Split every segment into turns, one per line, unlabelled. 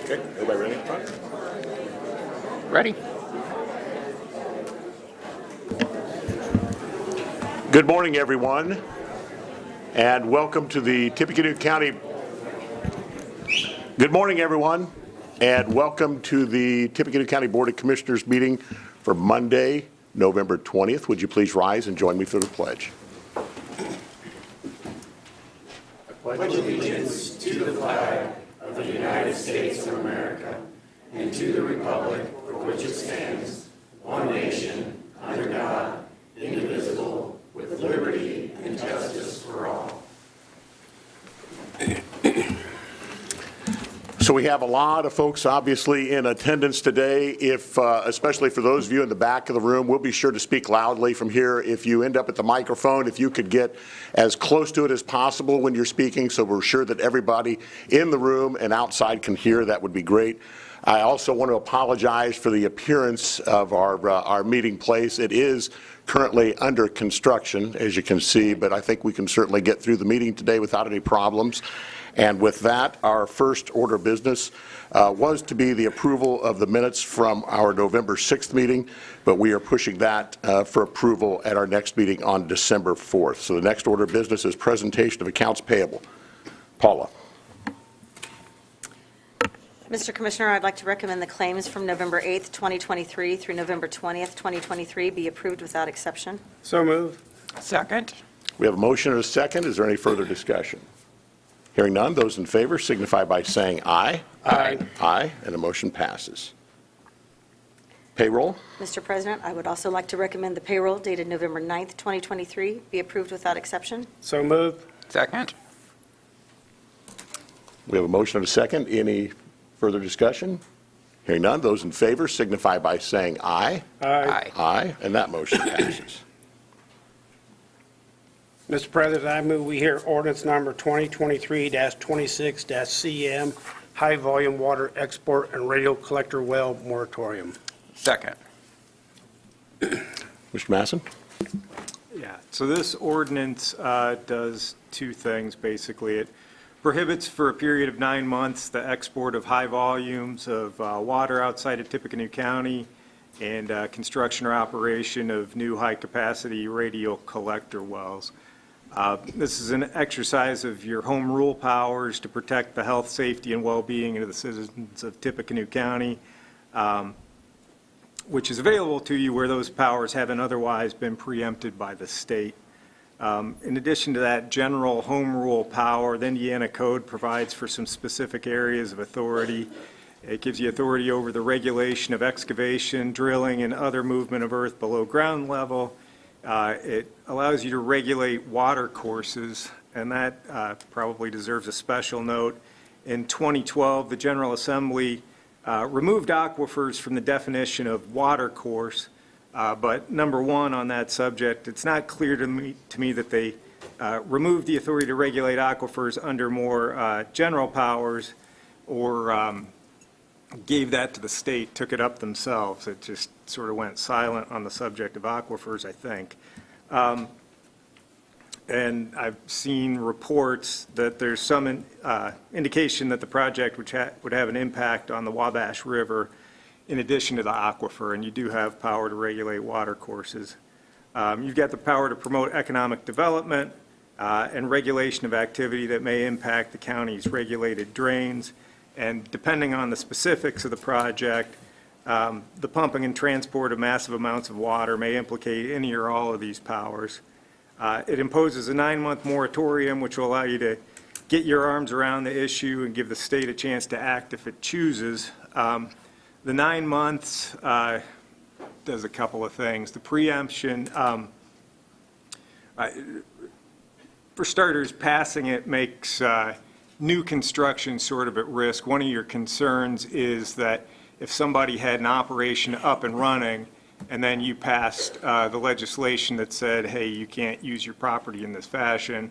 Okay, everybody ready?
Ready?
Good morning, everyone, and welcome to the Tippecanoe County. Good morning, everyone, and welcome to the Tippecanoe County Board of Commissioners meeting for Monday, November 20th. Would you please rise and join me for the pledge?
I pledge allegiance to the flag of the United States of America and to the republic for which it stands, one nation, under God, indivisible, with liberty and justice for all.
So we have a lot of folks obviously in attendance today. If, especially for those of you in the back of the room, we'll be sure to speak loudly from here. If you end up at the microphone, if you could get as close to it as possible when you're speaking, so we're sure that everybody in the room and outside can hear, that would be great. I also want to apologize for the appearance of our meeting place. It is currently under construction, as you can see, but I think we can certainly get through the meeting today without any problems. And with that, our first order of business was to be the approval of the minutes from our November 6th meeting, but we are pushing that for approval at our next meeting on December 4th. So the next order of business is presentation of accounts payable. Paula.
Mr. Commissioner, I'd like to recommend the claims from November 8th, 2023 through November 20th, 2023 be approved without exception.
So moved. Second.
We have a motion and a second. Is there any further discussion? Hearing none, those in favor signify by saying aye.
Aye.
Aye, and the motion passes. Payroll.
Mr. President, I would also like to recommend the payroll dated November 9th, 2023 be approved without exception.
So moved. Second.
We have a motion and a second. Any further discussion? Hearing none, those in favor signify by saying aye.
Aye.
Aye, and that motion passes.
Mr. President, I move we hear ordinance number 2023-26-CM, high volume water export and radial collector well moratorium.
Second.
Mr. Masson?
Yeah, so this ordinance does two things, basically. It prohibits for a period of 9 months the export of high volumes of water outside of Tippecanoe County and construction or operation of new high-capacity radial collector wells. This is an exercise of your home rule powers to protect the health, safety, and well-being of the citizens of Tippecanoe County, which is available to you where those powers haven't otherwise been preempted by the state. In addition to that general home rule power, the Indiana Code provides for some specific areas of authority. It gives you authority over the regulation of excavation, drilling, and other movement of earth below ground level. It allows you to regulate water courses, and that probably deserves a special note. In 2012, the General Assembly removed aquifers from the definition of water course, but number one on that subject, it's not clear to me that they removed the authority to regulate aquifers under more general powers or gave that to the state, took it up themselves. It just sort of went silent on the subject of aquifers, I think. And I've seen reports that there's some indication that the project would have an impact on the Wabash River in addition to the aquifer, and you do have power to regulate water courses. You've got the power to promote economic development and regulation of activity that may impact the county's regulated drains. And depending on the specifics of the project, the pumping and transport of massive amounts of water may implicate any or all of these powers. It imposes a 9-month moratorium, which will allow you to get your arms around the issue and give the state a chance to act if it chooses. The 9 months does a couple of things. The preemption, for starters, passing it makes new construction sort of at risk. One of your concerns is that if somebody had an operation up and running and then you passed the legislation that said, hey, you can't use your property in this fashion,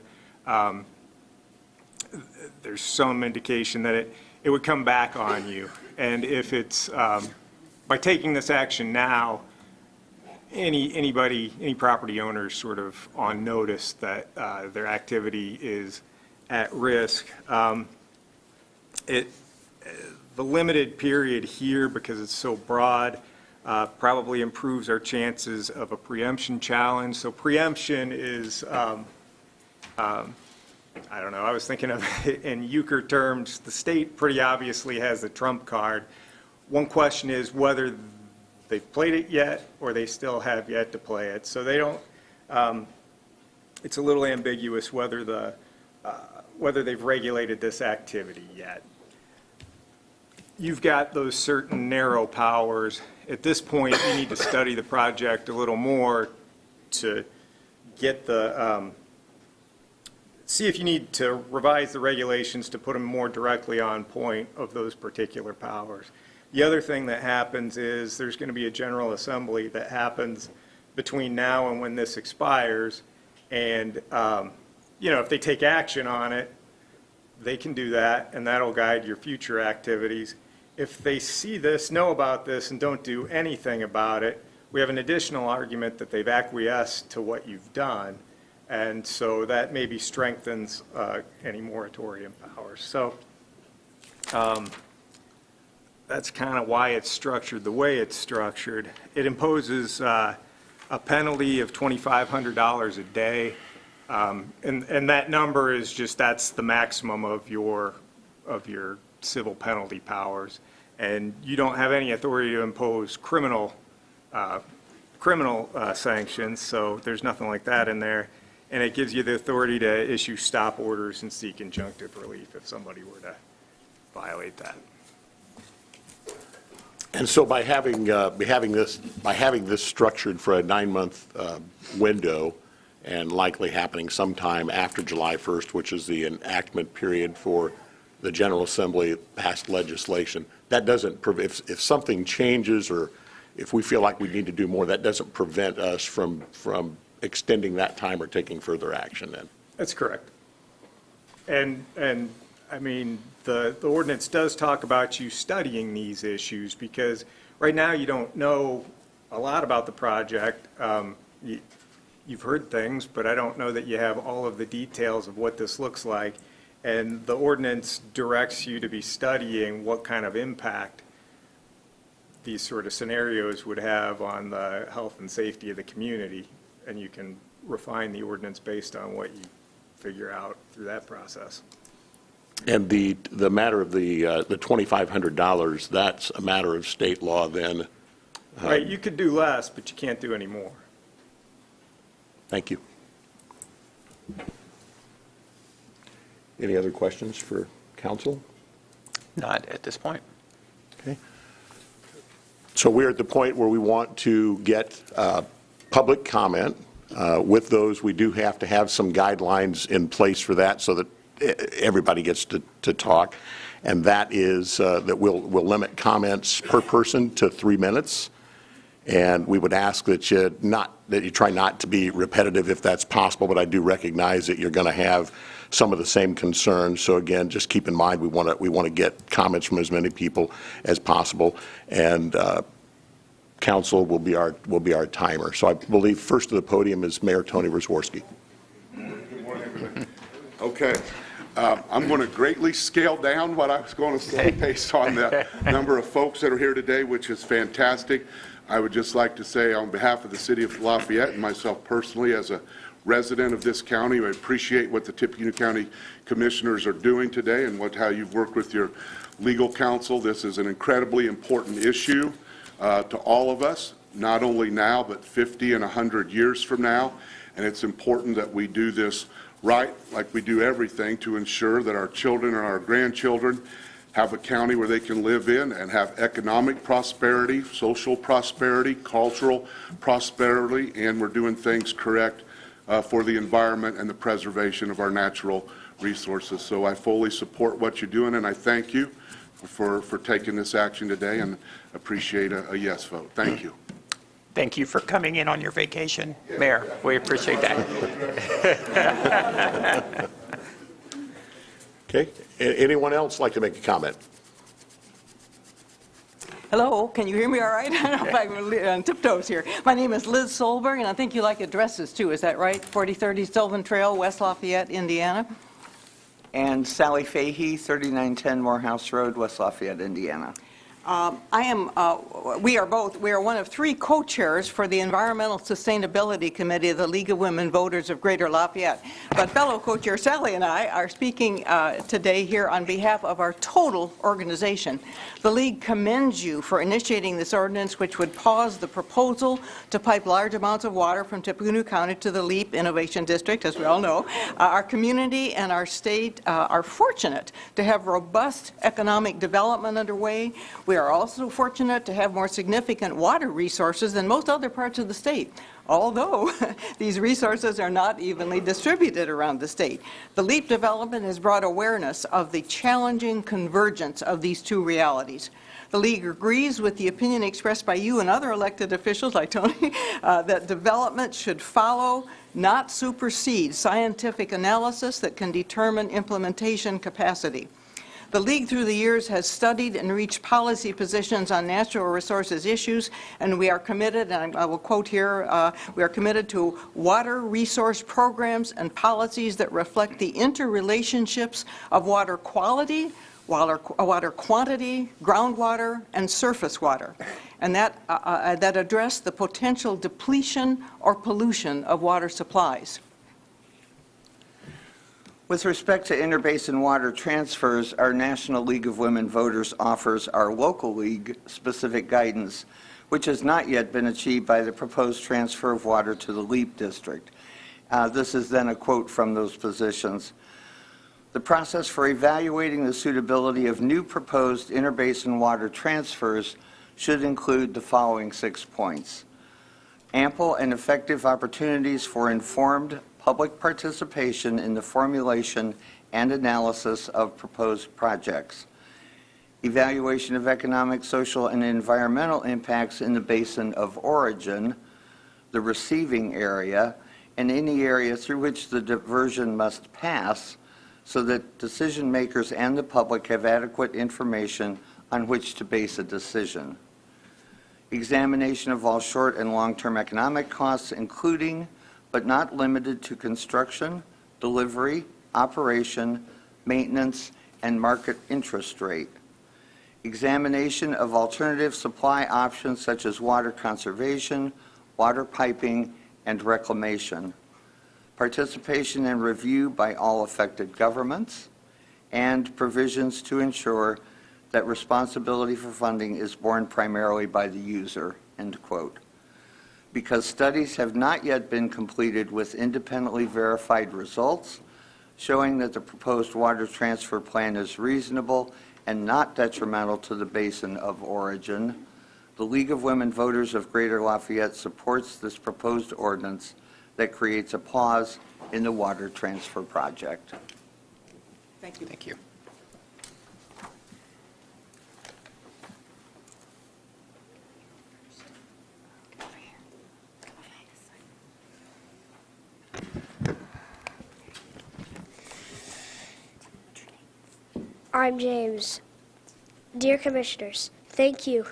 there's some indication that it would come back on you. And if it's, by taking this action now, any property owner is sort of on notice that their activity is at risk. The limited period here, because it's so broad, probably improves our chances of a preemption challenge. So preemption is, I don't know, I was thinking of it in euchre terms. The state pretty obviously has the trump card. One question is whether they've played it yet or they still have yet to play it. So they don't, it's a little ambiguous whether whether they've regulated this activity yet. You've got those certain narrow powers. At this point, you need to study the project a little more to get the, see if you need to revise the regulations to put them more directly on point of those particular powers. The other thing that happens is there's going to be a General Assembly that happens between now and when this expires. And, you know, if they take action on it, they can do that, and that'll guide your future activities. If they see this, know about this, and don't do anything about it, we have an additional argument that they've acquiesced to what you've done. And so that maybe strengthens any moratorium powers. So that's kind of why it's structured the way it's structured. It imposes a penalty of $2,500 a day. And that number is just, that's the maximum of your civil penalty powers. And you don't have any authority to impose criminal sanctions, so there's nothing like that in there. And it gives you the authority to issue stop orders and seek injunctive relief if somebody were to violate that.
And so by having this structured for a 9-month window, and likely happening sometime after July 1st, which is the enactment period for the General Assembly passed legislation, that doesn't, if something changes or if we feel like we need to do more, that doesn't prevent us from extending that time or taking further action then.
That's correct. And I mean, the ordinance does talk about you studying these issues, because right now you don't know a lot about the project. You've heard things, but I don't know that you have all of the details of what this looks like. And the ordinance directs you to be studying what kind of impact these sort of scenarios would have on the health and safety of the community. And you can refine the ordinance based on what you figure out through that process.
And the matter of the $2,500, that's a matter of state law then?
Right, you could do less, but you can't do any more.
Thank you. Any other questions for council?
Not at this point.
Okay. So we're at the point where we want to get public comment. With those, we do have to have some guidelines in place for that so that everybody gets to talk. And that is that we'll limit comments per person to 3 minutes. And we would ask that you try not to be repetitive if that's possible, but I do recognize that you're going to have some of the same concerns. So again, just keep in mind we want to get comments from as many people as possible, and council will be our timer. So I believe first to the podium is Mayor Tony Wrzworski.
Good morning. Okay. I'm going to greatly scale down what I was going to say based on the number of folks that are here today, which is fantastic. I would just like to say on behalf of the city of Lafayette and myself personally as a resident of this county, I appreciate what the Tippecanoe County Commissioners are doing today and how you've worked with your legal counsel. This is an incredibly important issue to all of us, not only now, but 50 and 100 years from now. And it's important that we do this right, like we do everything, to ensure that our children and our grandchildren have a county where they can live in and have economic prosperity, social prosperity, cultural prosperity, and we're doing things correct for the environment and the preservation of our natural resources. So I fully support what you're doing, and I thank you for taking this action today and appreciate a yes vote. Thank you.
Thank you for coming in on your vacation, Mayor. We appreciate that.
Okay. Anyone else like to make a comment?
Hello, can you hear me all right? I don't know if I'm on tiptoes here. My name is Liz Solberg, and I think you like addresses too, is that right? 4030 Sylvan Trail, West Lafayette, Indiana.
And Sally Fahey, 3910 Morehouse Road, West Lafayette, Indiana.
We are one of 3 co-chairs for the Environmental Sustainability Committee of the League of Women Voters of Greater Lafayette. But fellow co-chair Sally and I are speaking today here on behalf of our total organization. The League commends you for initiating this ordinance, which would pause the proposal to pipe large amounts of water from Tippecanoe County to the LEAP Innovation District, as we all know. Our community and our state are fortunate to have robust economic development underway. We are also fortunate to have more significant water resources than most other parts of the state, although these resources are not evenly distributed around the state. The LEAP development has brought awareness of the challenging convergence of these 2 realities. The League agrees with the opinion expressed by you and other elected officials like Tony that development should follow, not supersede, scientific analysis that can determine implementation capacity. The League through the years has studied and reached policy positions on natural resources issues, and we are committed, and I will quote here, we are committed to water resource programs and policies that reflect the interrelationships of water quality, water quantity, groundwater, and surface water, and that address the potential depletion or pollution of water supplies.
With respect to interbasin water transfers, our National League of Women Voters offers our local league specific guidance, which has not yet been achieved by the proposed transfer of water to the LEAP district. This is then a quote from those positions. The process for evaluating the suitability of new proposed interbasin water transfers should include the following 6 points. Ample and effective opportunities for informed public participation in the formulation and analysis of proposed projects. Evaluation of economic, social, and environmental impacts in the basin of origin, the receiving area, and any area through which the diversion must pass, so that decision makers and the public have adequate information on which to base a decision. Examination of all short and long-term economic costs, including but not limited to construction, delivery, operation, maintenance, and market interest rate. Examination of alternative supply options such as water conservation, water piping, and reclamation. Participation and review by all affected governments, and provisions to ensure that responsibility for funding is borne primarily by the user, end quote. Because studies have not yet been completed with independently verified results showing that the proposed water transfer plan is reasonable and not detrimental to the basin of origin, the League of Women Voters of Greater Lafayette supports this proposed ordinance that creates a pause in the water transfer project.
Thank you.
Thank you.
I'm James. Dear Commissioners, thank you.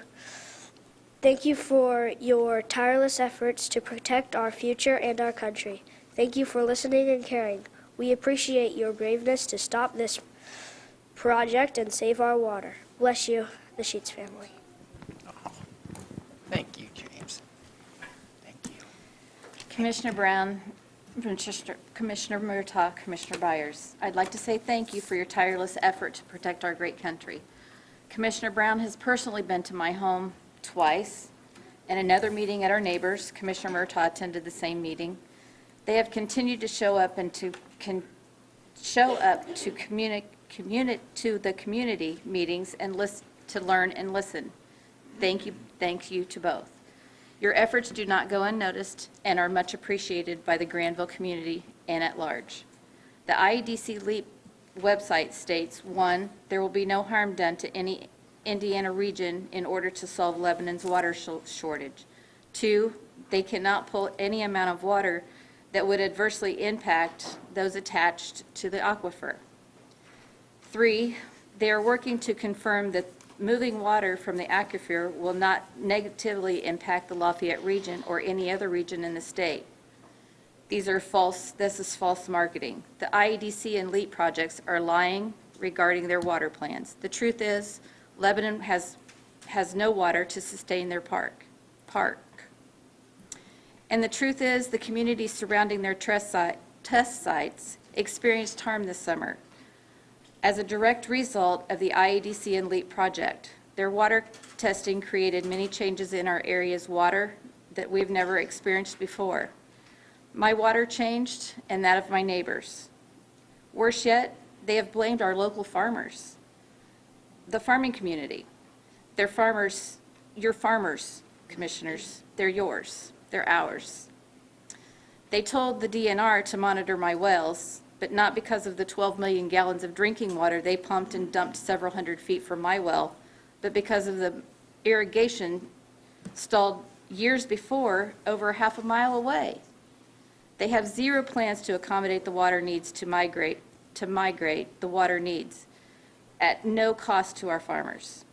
Thank you for your tireless efforts to protect our future and our country. Thank you for listening and caring. We appreciate your braveness to stop this project and save our water. Bless you, the Sheets family.
Oh, thank you, James. Thank you.
Commissioner Brown, Commissioner Murtaugh, Commissioner Byers, I'd like to say thank you for your tireless effort to protect our great country. Commissioner Brown has personally been to my home twice, and another meeting at our neighbors. Commissioner Murtaugh attended the same meeting. They have continued to show up and to the community meetings and to learn and listen. Thank you to both. Your efforts do not go unnoticed and are much appreciated by the Granville community and at large. The IEDC LEAP website states, 1, there will be no harm done to any Indiana region in order to solve Lebanon's water shortage. 2, they cannot pull any amount of water that would adversely impact those attached to the aquifer. 3, they are working to confirm that moving water from the aquifer will not negatively impact the Lafayette region or any other region in the state. This is false marketing. The IEDC and LEAP projects are lying regarding their water plans. The truth is, Lebanon has no water to sustain their park. And the truth is, the communities surrounding their test sites experienced harm this summer as a direct result of the IEDC and LEAP project. Their water testing created many changes in our area's water that we've never experienced before. My water changed, and that of my neighbors. Worse yet, they have blamed our local farmers, the farming community. They're farmers, your farmers, commissioners. They're yours. They're ours. They told the DNR to monitor my wells, but not because of the 12 million gallons of drinking water they pumped and dumped several hundred feet from my well, but because of the irrigation stalled years before over half a mile away. They have zero plans to accommodate the water needs to migrate the water needs at no cost to our farmers.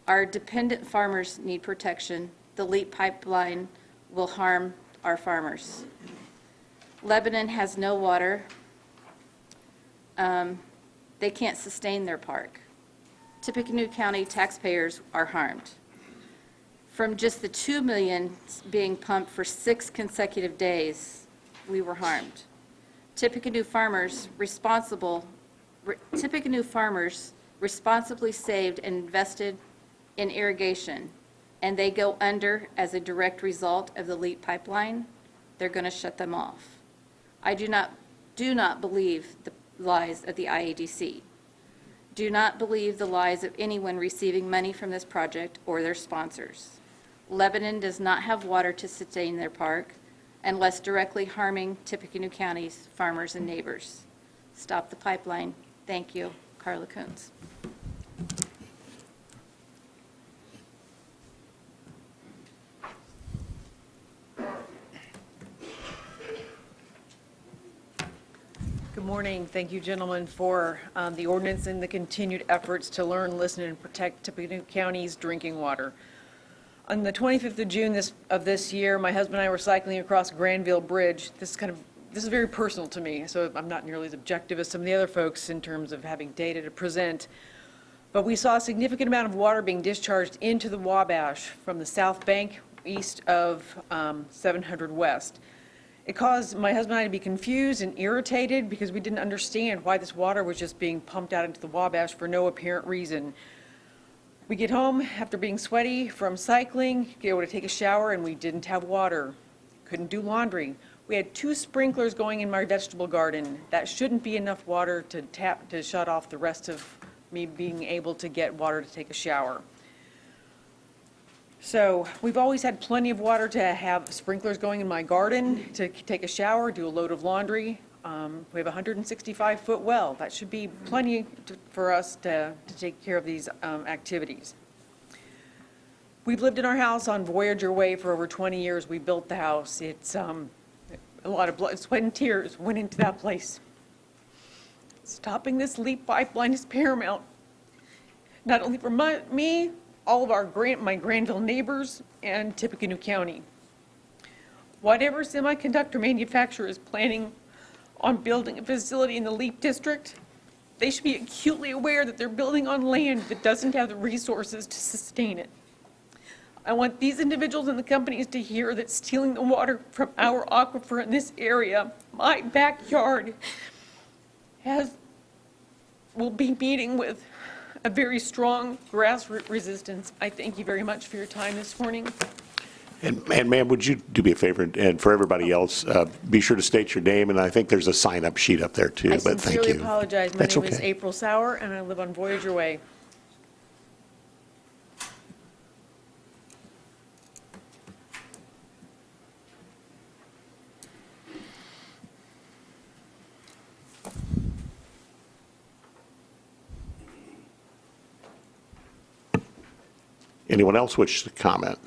Our dependent farmers need protection. The LEAP pipeline will harm our farmers. Lebanon has no water. They can't sustain their park. Tippecanoe County taxpayers are harmed. From just the 2 million being pumped for 6 consecutive days, we were harmed. Tippecanoe farmers responsibly saved and invested in irrigation, and they go under as a direct result of the LEAP pipeline. They're going to shut them off. I do not believe the lies of the IEDC. Do not believe the lies of anyone receiving money from this project or their sponsors. Lebanon does not have water to sustain their park unless directly harming Tippecanoe County's farmers and neighbors. Stop the pipeline. Thank you. Carla Coons.
Good morning. Thank you, gentlemen, for the ordinance and the continued efforts to learn, listen, and protect Tippecanoe County's drinking water. On the 25th of June of this year, my husband and I were cycling across Granville Bridge. This is very personal to me, so I'm not nearly as objective as some of the other folks in terms of having data to present. But we saw a significant amount of water being discharged into the Wabash from the south bank east of 700 West. It caused my husband and I to be confused and irritated because we didn't understand why this water was just being pumped out into the Wabash for no apparent reason. We get home after being sweaty from cycling, get able to take a shower, and we didn't have water. Couldn't do laundry. We had 2 sprinklers going in my vegetable garden. That shouldn't be enough water to shut off the rest of me being able to get water to take a shower. So we've always had plenty of water to have sprinklers going in my garden, to take a shower, do a load of laundry. We have a 165-foot well. That should be plenty for us to take care of these activities. We've lived in our house on Voyager Way for over 20 years. We built the house. It's a lot of blood, sweat, and tears went into that place. Stopping this LEAP pipeline is paramount, not only for me, all of my Granville neighbors, and Tippecanoe County. Whatever semiconductor manufacturer is planning on building a facility in the LEAP district, they should be acutely aware that they're building on land that doesn't have the resources to sustain it. I want these individuals and the companies to hear that stealing the water from our aquifer in this area, my backyard, will be meeting with a very strong grassroots resistance. I thank you very much for your time this morning.
And ma'am, would you do me a favor, and for everybody else, be sure to state your name, and I think there's a sign-up sheet up there too,
I
but thank you.
sincerely apologize. My
That's
name is
okay.
April Sauer, and I live on Voyager Way.
Anyone else wish to comment?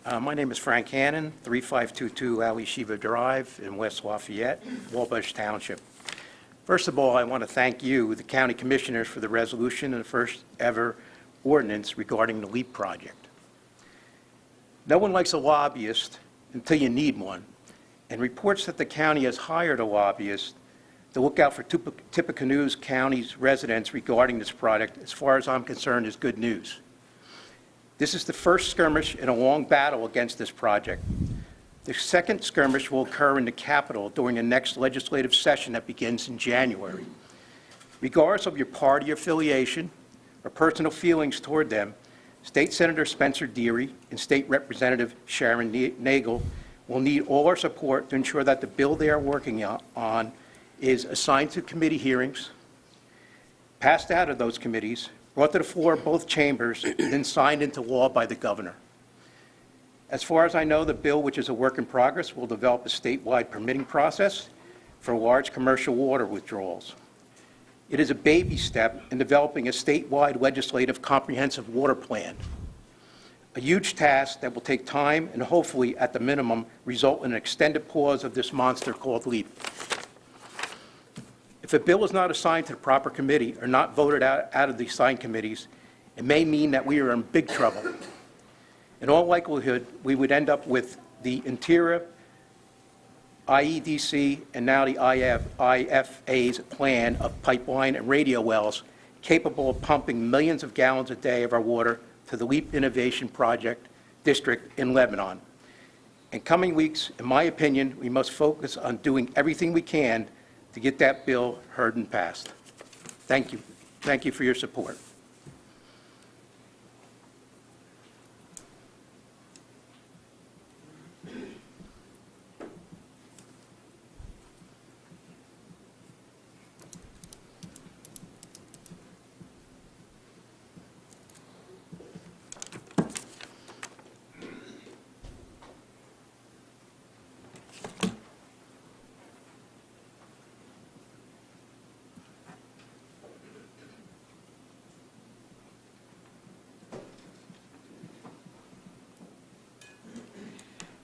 My name is Frank Hannon, 3522 Ali Shiva Drive in West Lafayette, Wabash Township. First of all, I want to thank you, the county commissioners, for the resolution and the first ever ordinance regarding the LEAP project. No one likes a lobbyist until you need one, and reports that the county has hired a lobbyist to look out for Tippecanoe County's residents regarding this project, as far as I'm concerned, is good news. This is the first skirmish in a long battle against this project. The second skirmish will occur in the Capitol during the next legislative session that begins in January. Regardless of your party affiliation or personal feelings toward them, State Senator Spencer Deary and State Representative Sharon Nagel will need all our support to ensure that the bill they are working on is assigned to committee hearings, passed out of those committees, brought to the floor of both chambers, and then signed into law by the governor. As far as I know, the bill, which is a work in progress, will develop a statewide permitting process for large commercial water withdrawals. It is a baby step in developing a statewide legislative comprehensive water plan, a huge task that will take time and hopefully, at the minimum, result in an extended pause of this monster called LEAP. If a bill is not assigned to the proper committee or not voted out of the assigned committees, it may mean that we are in big trouble. In all likelihood, we would end up with the Interior, IEDC, and now the IFA's plan of pipeline and radio wells capable of pumping millions of gallons a day of our water to the LEAP Innovation Project District in Lebanon. In coming weeks, in my opinion, we must focus on doing everything we can to get that bill heard and passed. Thank you. Thank you for your support.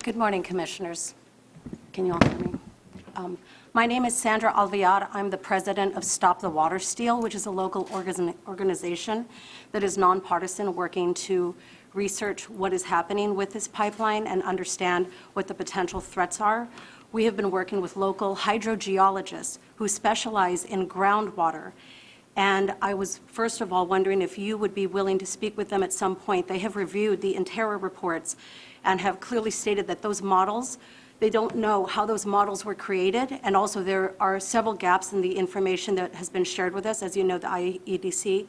Good morning, Commissioners. Can you all hear me? My name is Sandra Alvear. I'm the president of Stop the Water Steal, which is a local organization that is nonpartisan, working to research what is happening with this pipeline and understand what the potential threats are. We have been working with local hydrogeologists who specialize in groundwater. And I was, first of all, wondering if you would be willing to speak with them at some point. They have reviewed the Interra reports and have clearly stated that those models, they don't know how those models were created, and also there are several gaps in the information that has been shared with us. As you know, the IEDC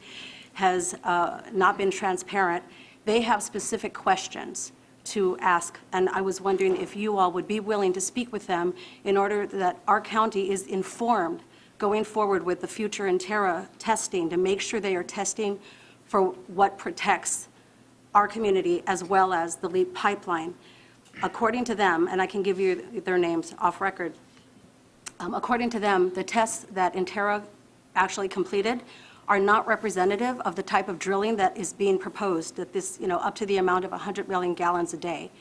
has not been transparent. They have specific questions to ask, and I was wondering if you all would be willing to speak with them in order that our county is informed going forward with the future Interra testing to make sure they are testing for what protects our community as well as the LEAP pipeline. According to them, and I can give you their names off record, according to them, the tests that Interra actually completed are not representative of the type of drilling that is being proposed, that this, up to the amount of 100 million gallons a day.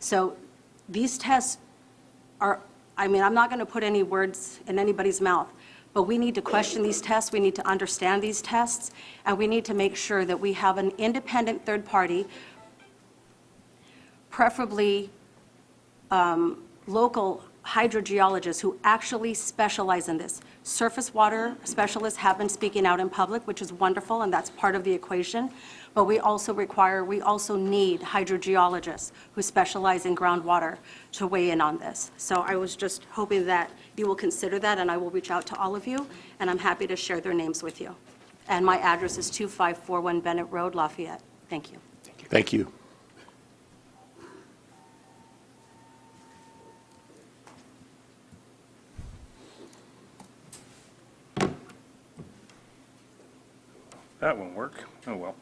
So these tests are, I'm not going to put any words in anybody's mouth, but we need to question these tests, we need to understand these tests, and we need to make sure that we have an independent third party, preferably local hydrogeologists who actually specialize in this. Surface water specialists have been speaking out in public, which is wonderful, and that's part of the equation. But we also need hydrogeologists who specialize in groundwater to weigh in on this. So I was just hoping that you will consider that, and I will reach out to all of you, and I'm happy to share their names with you. And my address is 2541 Bennett Road, Lafayette. Thank you.
Thank you.
That won't work. Oh, well.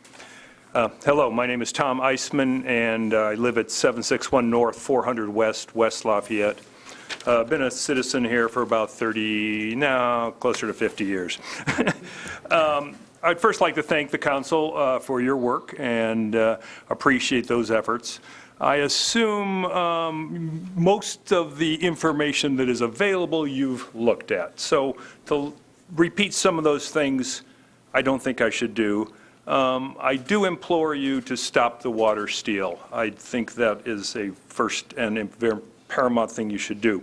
Hello, my name is Tom Eisman, and I live at 761 North, 400 West, West Lafayette. I've been a citizen here for about 30, now closer to 50 years. I'd first like to thank the council for your work and appreciate those efforts. I assume most of the information that is available you've looked at. So to repeat some of those things, I don't think I should do. I do implore you to stop the water steal. I think that is a first and a very paramount thing you should do.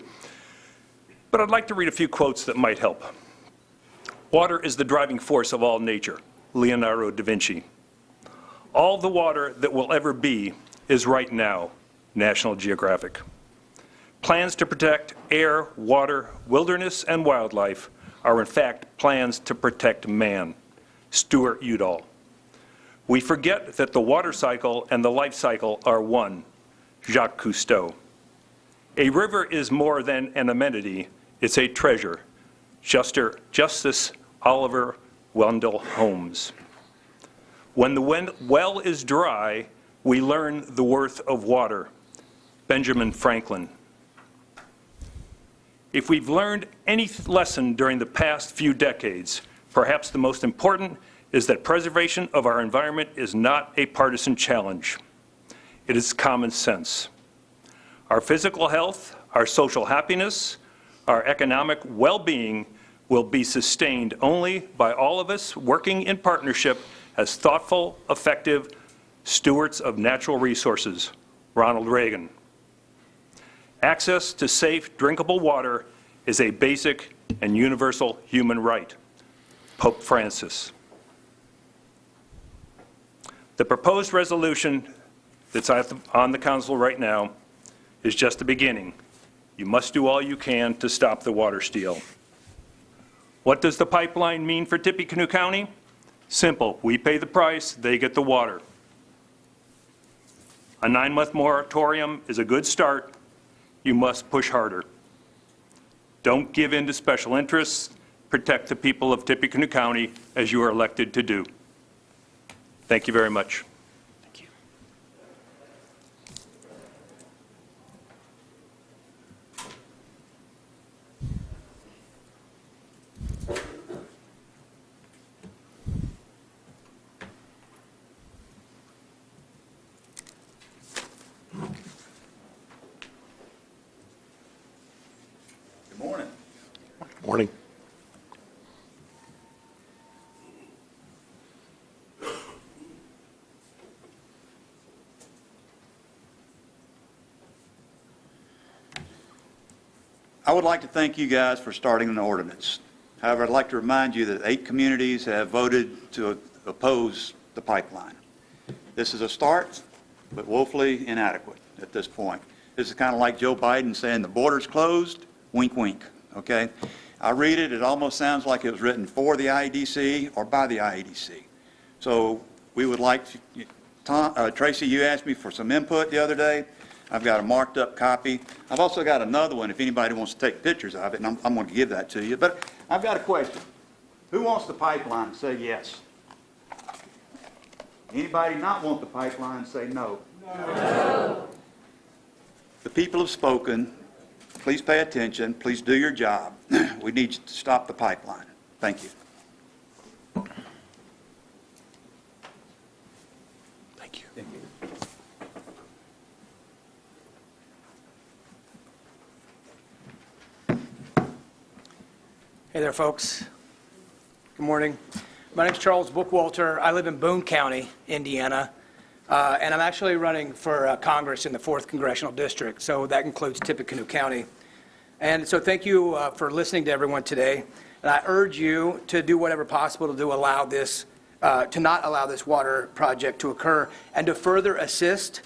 But I'd like to read a few quotes that might help. Water is the driving force of all nature, Leonardo da Vinci. All the water that will ever be is right now, National Geographic. Plans to protect air, water, wilderness, and wildlife are in fact plans to protect man, Stuart Udall. We forget that the water cycle and the life cycle are one, Jacques Cousteau. A river is more than an amenity, it's a treasure, Justice Oliver Wendell Holmes. When the well is dry, we learn the worth of water, Benjamin Franklin. If we've learned any lesson during the past few decades, perhaps the most important is that preservation of our environment is not a partisan challenge. It is common sense. Our physical health, our social happiness, our economic well-being will be sustained only by all of us working in partnership as thoughtful, effective stewards of natural resources, Ronald Reagan. Access to safe, drinkable water is a basic and universal human right, Pope Francis. The proposed resolution that's on the council right now is just the beginning. You must do all you can to stop the water steal. What does the pipeline mean for Tippecanoe County? Simple. We pay the price, they get the water. A 9-month moratorium is a good start. You must push harder. Don't give in to special interests. Protect the people of Tippecanoe County as you are elected to do. Thank you very much.
Thank you.
Good morning.
Morning.
I would like to thank you guys for starting an ordinance. However, I'd like to remind you that 8 communities have voted to oppose the pipeline. This is a start, but woefully inadequate at this point. This is kind of like Joe Biden saying the border's closed, wink, wink, okay? I read it, it almost sounds like it was written for the IEDC or by the IEDC. So we would like to, Tracy, you asked me for some input the other day. I've got a marked up copy. I've also got another one if anybody wants to take pictures of it, and I'm going to give that to you. But I've got a question. Who wants the pipeline? Say yes. Anybody not want the pipeline? Say no. No. The people have spoken. Please pay attention. Please do your job. We need to stop the pipeline. Thank you.
Thank you.
Thank you.
Hey there, folks. Good morning. My name's Charles Bookwalter. I live in Boone County, Indiana, and I'm actually running for Congress in the 4th Congressional District, so that includes Tippecanoe County. And so thank you for listening to everyone today, and I urge you to do whatever possible to allow this, to not allow this water project to occur, and to further assist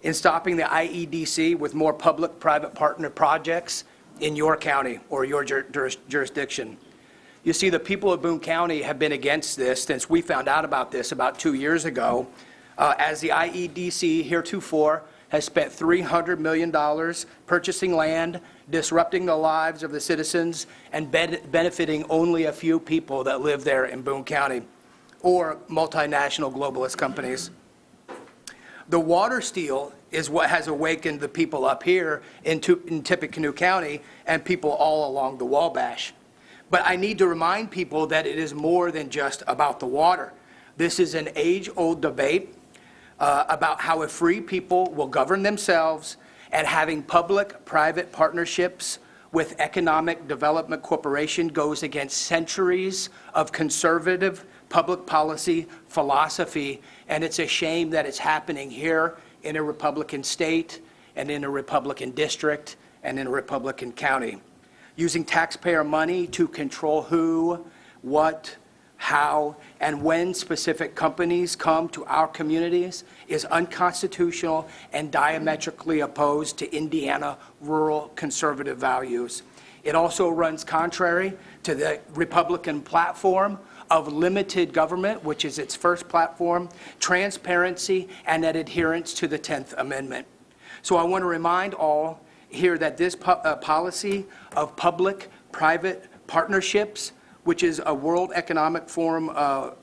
in stopping the IEDC with more public-private partner projects in your county or your jurisdiction. You see, the people of Boone County have been against this since we found out about this about 2 years ago, as the IEDC heretofore has spent $300 million purchasing land, disrupting the lives of the citizens, and benefiting only a few people that live there in Boone County, or multinational globalist companies. The water steal is what has awakened the people up here in Tippecanoe County and people all along the Wabash. But I need to remind people that it is more than just about the water. This is an age-old debate. about how a free people will govern themselves, and having public-private partnerships with economic development corporation goes against centuries of conservative public policy philosophy, and it's a shame that it's happening here in a Republican state and in a Republican district and in a Republican county. Using taxpayer money to control who, what, how, and when specific companies come to our communities is unconstitutional and diametrically opposed to Indiana rural conservative values. It also runs contrary to the Republican platform of limited government, which is its first platform, transparency, and adherence to the 10th Amendment. So I want to remind all here that this policy of public-private partnerships, which is a World Economic Forum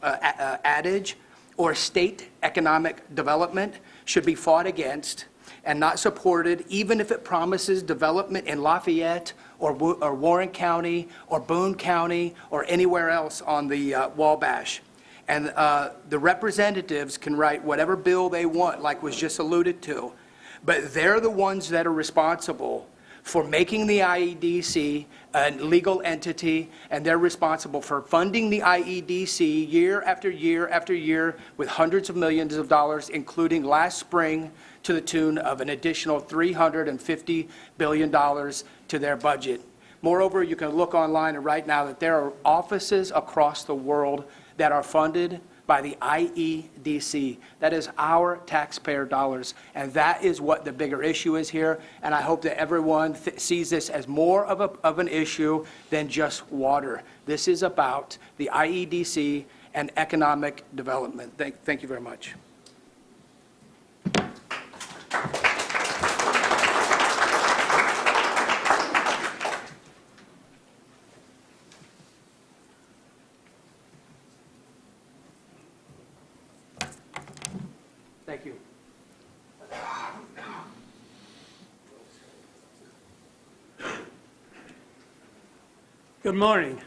adage, or state economic development, should be fought against and not supported, even if it promises development in Lafayette or Warren County or Boone County or anywhere else on the Wabash. And the representatives can write whatever bill they want, like was just alluded to, but they're the ones that are responsible for making the IEDC a legal entity, and they're responsible for funding the IEDC year after year after year with hundreds of millions of dollars, including last spring to the tune of an additional $350 billion to their budget. Moreover, you can look online right now that there are offices across the world that are funded by the IEDC. That is our taxpayer dollars, and that is what the bigger issue is here, and I hope that everyone sees this as more of an issue than just water. This is about the IEDC and economic development. Thank you very much. Thank you.
Good morning.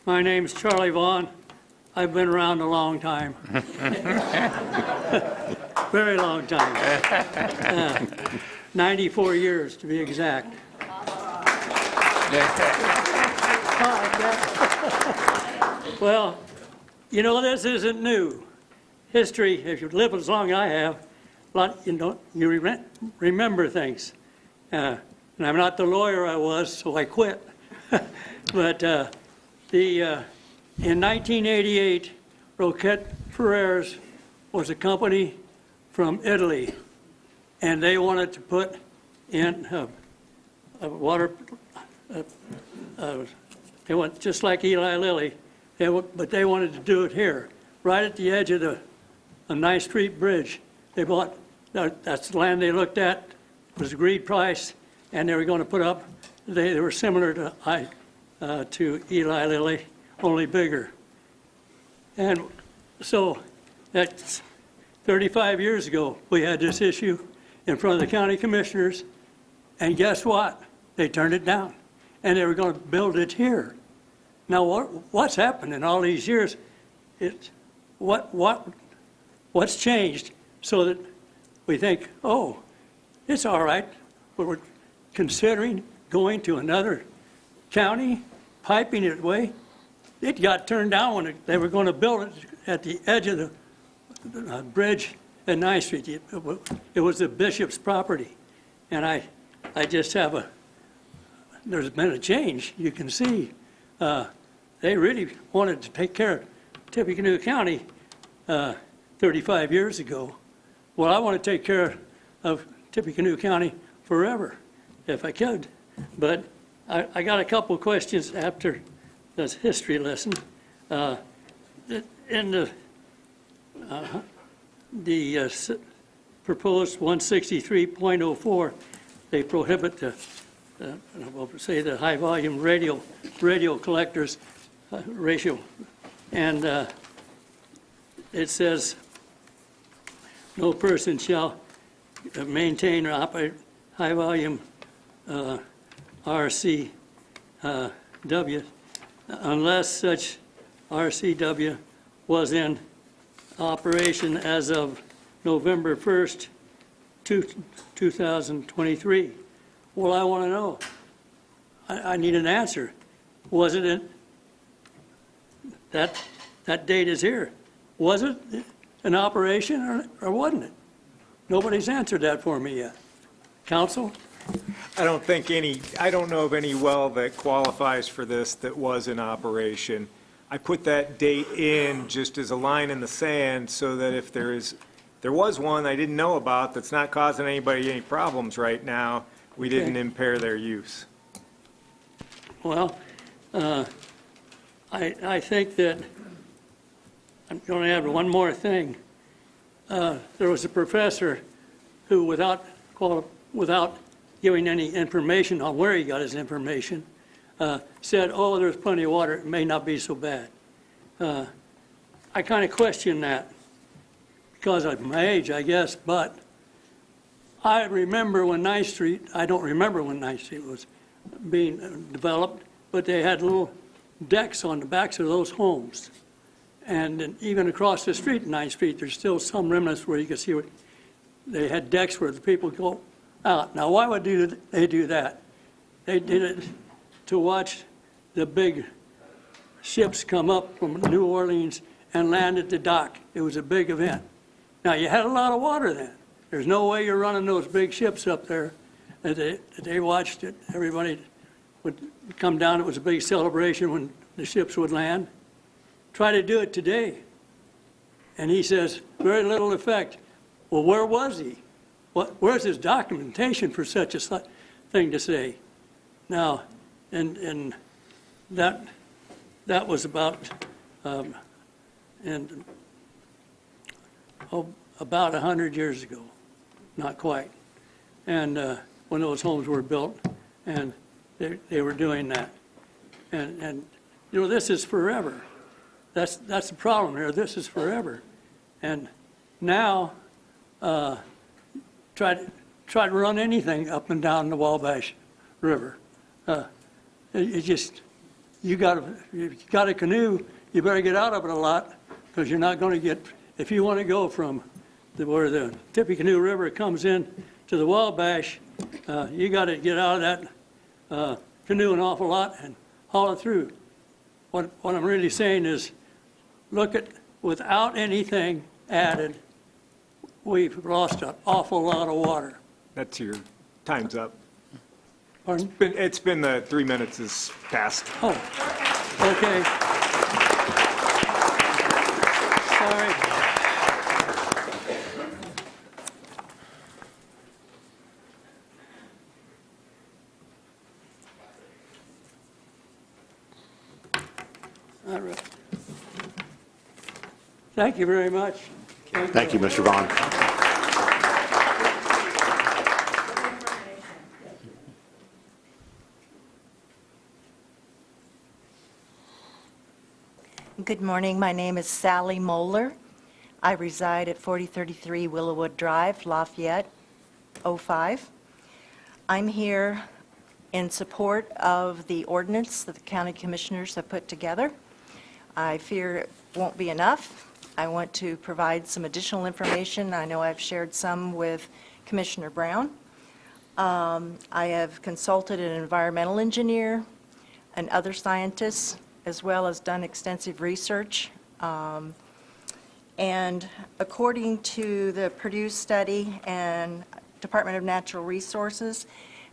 My name's Charlie Vaughn. I've been around a long time. Very long time. 94 years to be exact. Well, you know, this isn't new. History, if you live as long as I have, you remember things. And I'm not the lawyer I was, so I quit. But in 1988, Roquette Ferrers was a company from Italy, and they wanted to put in a water, they went just like Eli Lilly, but they wanted to do it here, right at the edge of the Ninth Street Bridge. They bought, that's the land they looked at, was agreed price, and they were going to put up, they were similar to Eli Lilly, only bigger. And so that's 35 years ago, we had this issue in front of the county commissioners, and guess what? They turned it down, and they were going to build it here. Now, what's happened in all these years? What's changed so that we think, oh, it's all right, but we're considering going to another county, piping it away? It got turned down when they were going to build it at the edge of the bridge at 9th Street. It was the bishop's property. And I just have there's been a change. You can see they really wanted to take care of Tippecanoe County 35 years ago. Well, I want to take care of Tippecanoe County forever, if I could. But I got a couple of questions after this history lesson. In the proposed 163.04, they prohibit the high-volume radio collectors ratio, and it says no person shall maintain or operate high-volume RCW unless such RCW was in operation as of November 1st, 2023. Well, I want to know. I need an answer. Was it in, that date is here. Was it an operation or wasn't it? Nobody's answered that for me yet. Council?
I don't know of any well that qualifies for this that was in operation. I put that date in just as a line in the sand so that if there was one I didn't know about that's not causing anybody any problems right now, we didn't impair their use.
Well, I think that I'm going to add one more thing. There was a professor who, without giving any information on where he got his information, said, oh, there's plenty of water, it may not be so bad. I kind of question that because of my age, I guess, but I remember when 9th Street, I don't remember when 9th Street was being developed, but they had little decks on the backs of those homes. And then even across the street, 9th Street, there's still some remnants where you can see what they had decks where the people go out. Now, why would they do that? They did it to watch the big ships come up from New Orleans and land at the dock. It was a big event. Now, you had a lot of water then. There's no way you're running those big ships up there. They watched it. Everybody would come down. It was a big celebration when the ships would land. Try to do it today. And he says, very little effect. Well, where was he? Where's his documentation for such a thing to say? Now, and that was about about 100 years ago, not quite. And when those homes were built, and they were doing that. And you know, this is forever. That's the problem here. This is forever. And now, try to run anything up and down the Wabash River. You got a canoe, you better get out of it a lot, because you're not going to get, if you want to go from where the Tippecanoe River comes in to the Wabash, you got to get out of that canoe an awful lot and haul it through. What I'm really saying is, look at, without anything added, we've lost an awful lot of water.
That's your time's up.
Pardon?
It's been the 3 minutes is past.
Oh, okay. Sorry. All right. Thank you very much.
Thank you, Mr. Vaughn.
Good morning. My name is Sally Moeller. I reside at 4033 Willowwood Drive, Lafayette, 05. I'm here in support of the ordinance that the county commissioners have put together. I fear it won't be enough. I want to provide some additional information. I know I've shared some with Commissioner Brown. I have consulted an environmental engineer and other scientists, as well as done extensive research. And according to the Purdue study and Department of Natural Resources,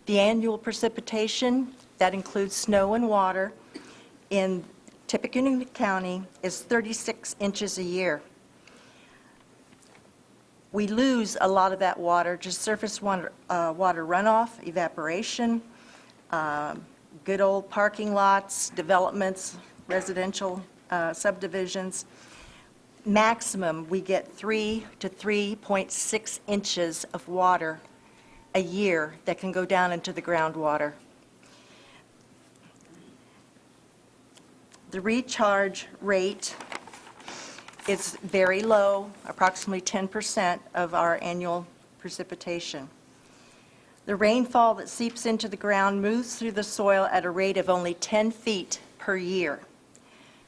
the annual precipitation, that includes snow and water, in Tippecanoe County is 36 inches a year. We lose a lot of that water, just surface water runoff, evaporation, good old parking lots, developments, residential subdivisions. Maximum, we get 3 to 3.6 inches of water a year that can go down into the groundwater. The recharge rate is very low, approximately 10% of our annual precipitation. The rainfall that seeps into the ground moves through the soil at a rate of only 10 feet per year.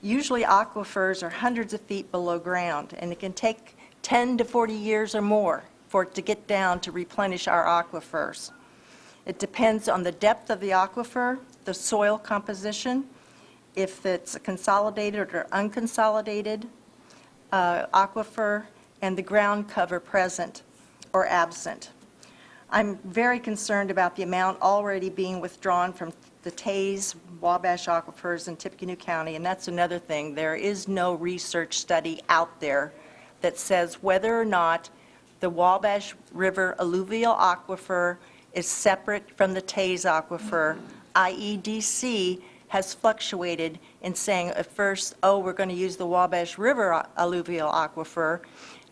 Usually aquifers are hundreds of feet below ground, and it can take 10 to 40 years or more for it to get down to replenish our aquifers. It depends on the depth of the aquifer, the soil composition, if it's a consolidated or unconsolidated aquifer, and the ground cover present or absent. I'm very concerned about the amount already being withdrawn from the Tays, Wabash aquifers in Tippecanoe County, and that's another thing. There is no research study out there that says whether or not the Wabash River alluvial aquifer is separate from the Tays aquifer. IEDC has fluctuated in saying at first, oh, we're going to use the Wabash River alluvial aquifer.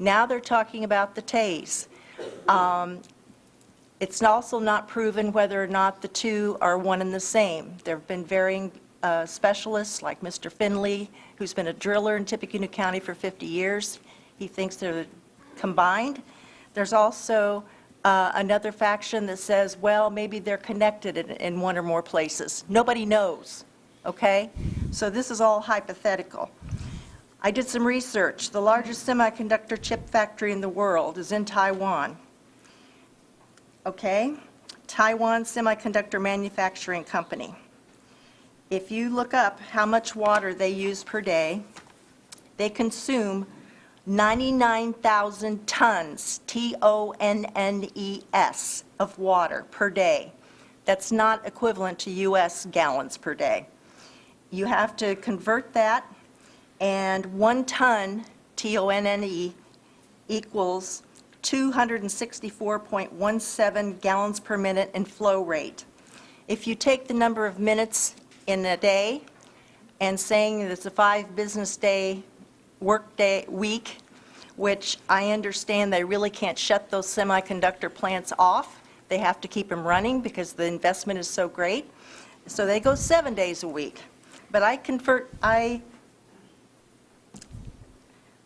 Now they're talking about the Tays. It's also not proven whether or not the two are one and the same. There have been varying specialists like Mr. Finley, who's been a driller in Tippecanoe County for 50 years. He thinks they're combined. There's also another faction that says, well, maybe they're connected in one or more places. Nobody knows, okay? So this is all hypothetical. I did some research. The largest semiconductor chip factory in the world is in Taiwan. Okay? Taiwan Semiconductor Manufacturing Company. If you look up how much water they use per day, they consume 99,000 tons, T-O-N-N-E-S, of water per day. That's not equivalent to U.S. gallons per day. You have to convert that, and 1 ton, T-O-N-N-E, equals 264.17 gallons per minute in flow rate. If you take the number of minutes in a day and saying it's a 5 business day work day week, which I understand they really can't shut those semiconductor plants off. They have to keep them running because the investment is so great. So they go 7 days a week. But I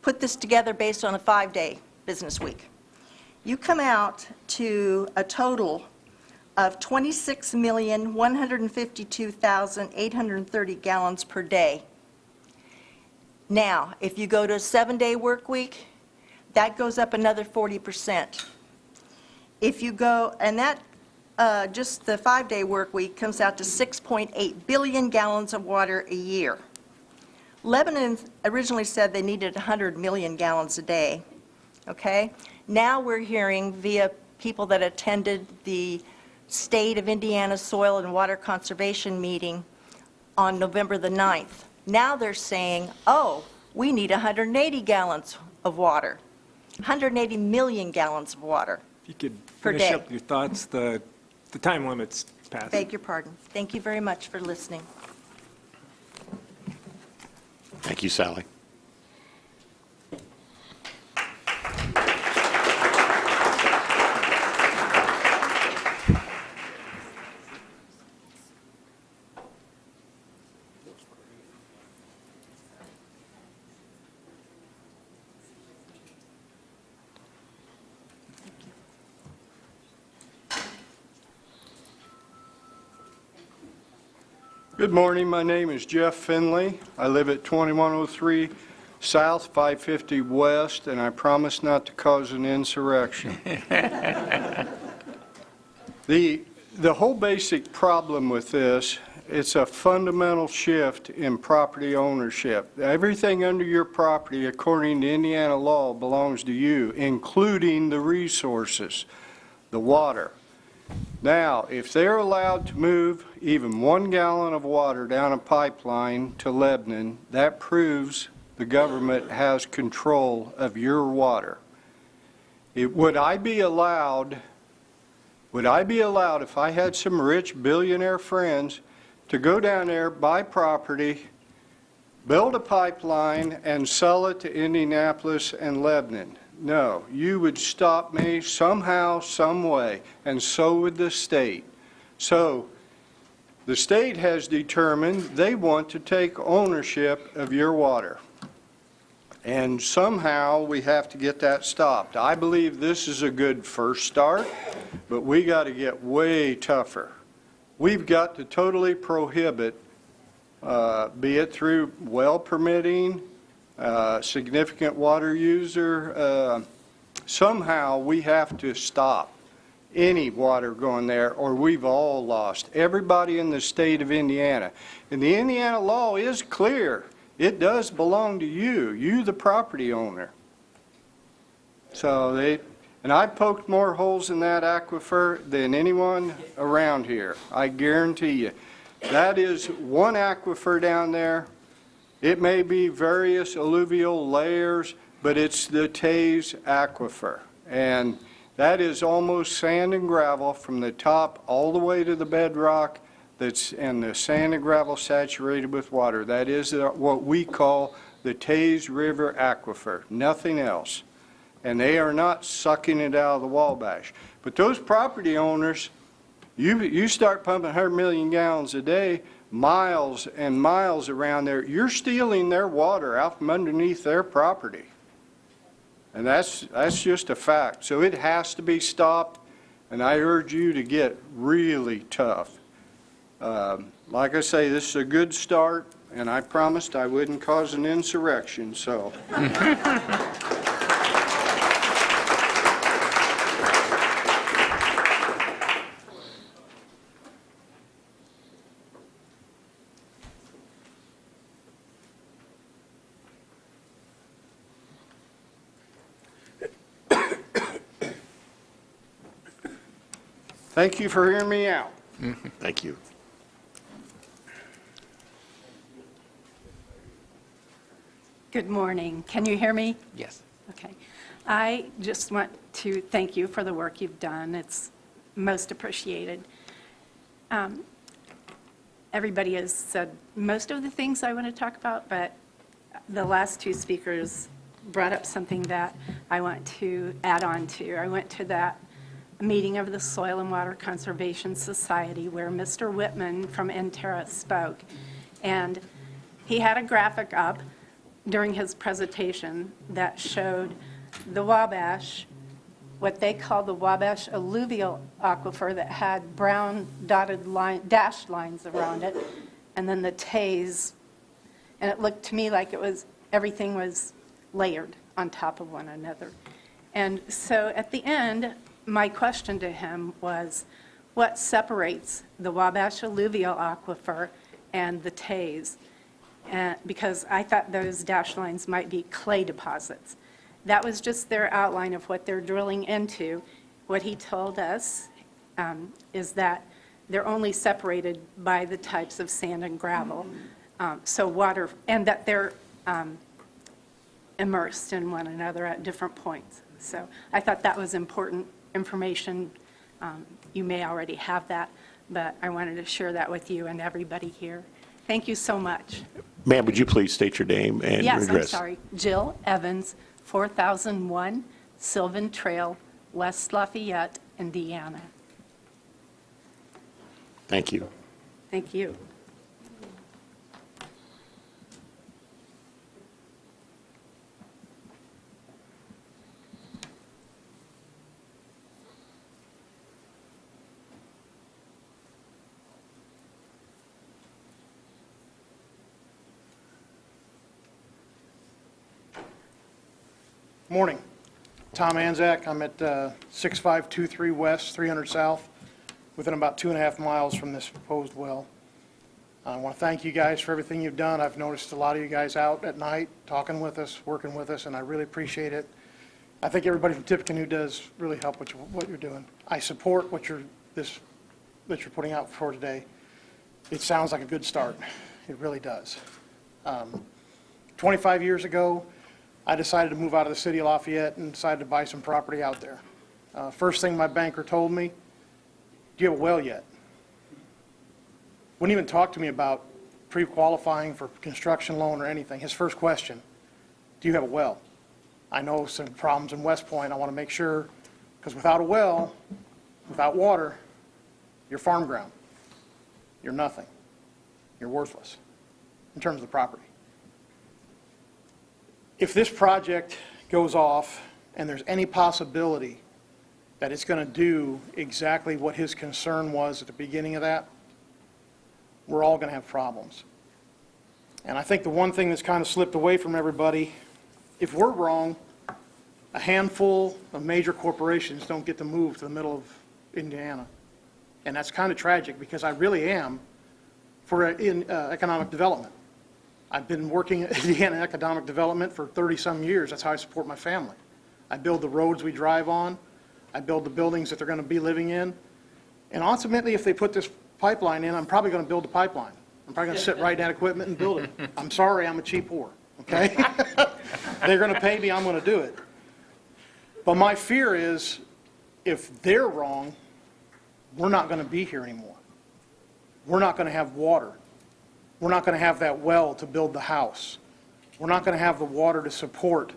put this together based on a 5-day business week. You come out to a total of 26,152,830 gallons per day. Now, if you go to a 7-day work week, that goes up another 40%. If you go, and that, just the 5-day work week comes out to 6.8 billion gallons of water a year. Lebanon originally said they needed 100 million gallons a day, okay? Now we're hearing via people that attended the State of Indiana Soil and Water Conservation meeting on November the 9th. Now they're saying, oh, we need 180 gallons of water, 180 million gallons of water.
If you could
per
finish
day.
up your thoughts, the time limit's passed.
Beg your pardon. Thank you very much for listening.
Thank you, Sally.
Good morning. My name is Jeff Finley. I live at 2103 South, 550 West, and I promise not to cause an insurrection. The whole basic problem with this, it's a fundamental shift in property ownership. Everything under your property, according to Indiana law, belongs to you, including the resources, the water. Now, if they're allowed to move even 1 gallon of water down a pipeline to Lebanon, that proves the government has control of your water. Would I be allowed if I had some rich billionaire friends to go down there, buy property, build a pipeline, and sell it to Indianapolis and Lebanon? No, you would stop me somehow, some way, and so would the state. So the state has determined they want to take ownership of your water. And somehow we have to get that stopped. I believe this is a good first start, but we got to get way tougher. We've got to totally prohibit, be it through well permitting, significant water user. Somehow we have to stop any water going there, or we've all lost. Everybody in the state of Indiana. And the Indiana law is clear. It does belong to you, the property owner. So and I poked more holes in that aquifer than anyone around here. I guarantee you. That is one aquifer down there. It may be various alluvial layers, but it's the Taze aquifer. And that is almost sand and gravel from the top all the way to the bedrock, and the sand and gravel saturated with water. That is what we call the Taze River aquifer, nothing else. And they are not sucking it out of the Wabash. But those property owners, you start pumping 100 million gallons a day, miles and miles around there, you're stealing their water out from underneath their property. And that's just a fact. So it has to be stopped, and I urge you to get really tough. Like I say, this is a good start, and I promised I wouldn't cause an insurrection, so. Thank you for hearing me out.
Thank you.
Good morning. Can you hear me?
Yes.
Okay. I just want to thank you for the work you've done. It's most appreciated. Everybody has said most of the things I want to talk about, but the last two speakers brought up something that I want to add on to. I went to that meeting of the Soil and Water Conservation Society where Mr. Whitman from Enterra spoke, and he had a graphic up during his presentation that showed the Wabash, what they call the Wabash alluvial aquifer that had brown dotted dashed lines around it, and then the Taze, and it looked to me like everything was layered on top of one another. And so at the end, my question to him was, what separates the Wabash alluvial aquifer and the Taze? Because I thought those dashed lines might be clay deposits. That was just their outline of what they're drilling into. What he told us is that they're only separated by the types of sand and gravel, so water, and that they're immersed in one another at different points. So I thought that was important information. You may already have that, but I wanted to share that with you and everybody here. Thank you so much.
Ma'am, would you please state your name and your
Yes,
address?
I'm sorry. Jill Evans, 4001 Sylvan Trail, West Lafayette, Indiana.
Thank you.
Thank you.
Morning. Tom Anzac. I'm at 6523 West, 300 South, within about 2.5 miles from this proposed well. I want to thank you guys for everything you've done. I've noticed a lot of you guys out at night talking with us, working with us, and I really appreciate it. I think everybody from Tippecanoe does really help what you're doing. I support what you're putting out for today. It sounds like a good start. It really does. 25 years ago, I decided to move out of the city of Lafayette and decided to buy some property out there. First thing my banker told me, do you have a well yet? Wouldn't even talk to me about pre-qualifying for construction loan or anything. His first question, do you have a well? I know some problems in West Point. I want to make sure, because without a well, without water, you're farm ground. You're nothing. You're worthless in terms of the property. If this project goes off and there's any possibility that it's going to do exactly what his concern was at the beginning of that, we're all going to have problems. And I think the one thing that's kind of slipped away from everybody, if we're wrong, a handful of major corporations don't get to move to the middle of Indiana. And that's kind of tragic because I really am for economic development. I've been working at Indiana economic development for 30-some years. That's how I support my family. I build the roads we drive on. I build the buildings that they're going to be living in. And ultimately, if they put this pipeline in, I'm probably going to build the pipeline. I'm probably going to sit right down equipment and build it. I'm sorry, I'm a cheap whore, okay? They're going to pay me, I'm going to do it. But my fear is if they're wrong, we're not going to be here anymore. We're not going to have water. We're not going to have that well to build the house. We're not going to have the water to support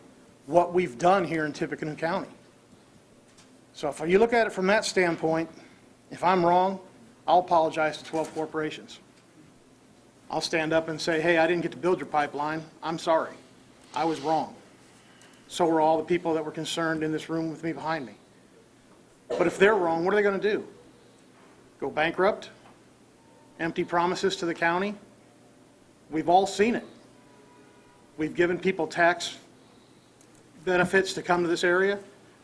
what we've done here in Tippecanoe County. So if you look at it from that standpoint, if I'm wrong, I'll apologize to 12 corporations. I'll stand up and say, hey, I didn't get to build your pipeline. I'm sorry. I was wrong. So were all the people that were concerned in this room with me behind me. But if they're wrong, what are they going to do? Go bankrupt? Empty promises to the county? We've all seen it. We've given people tax benefits to come to this area.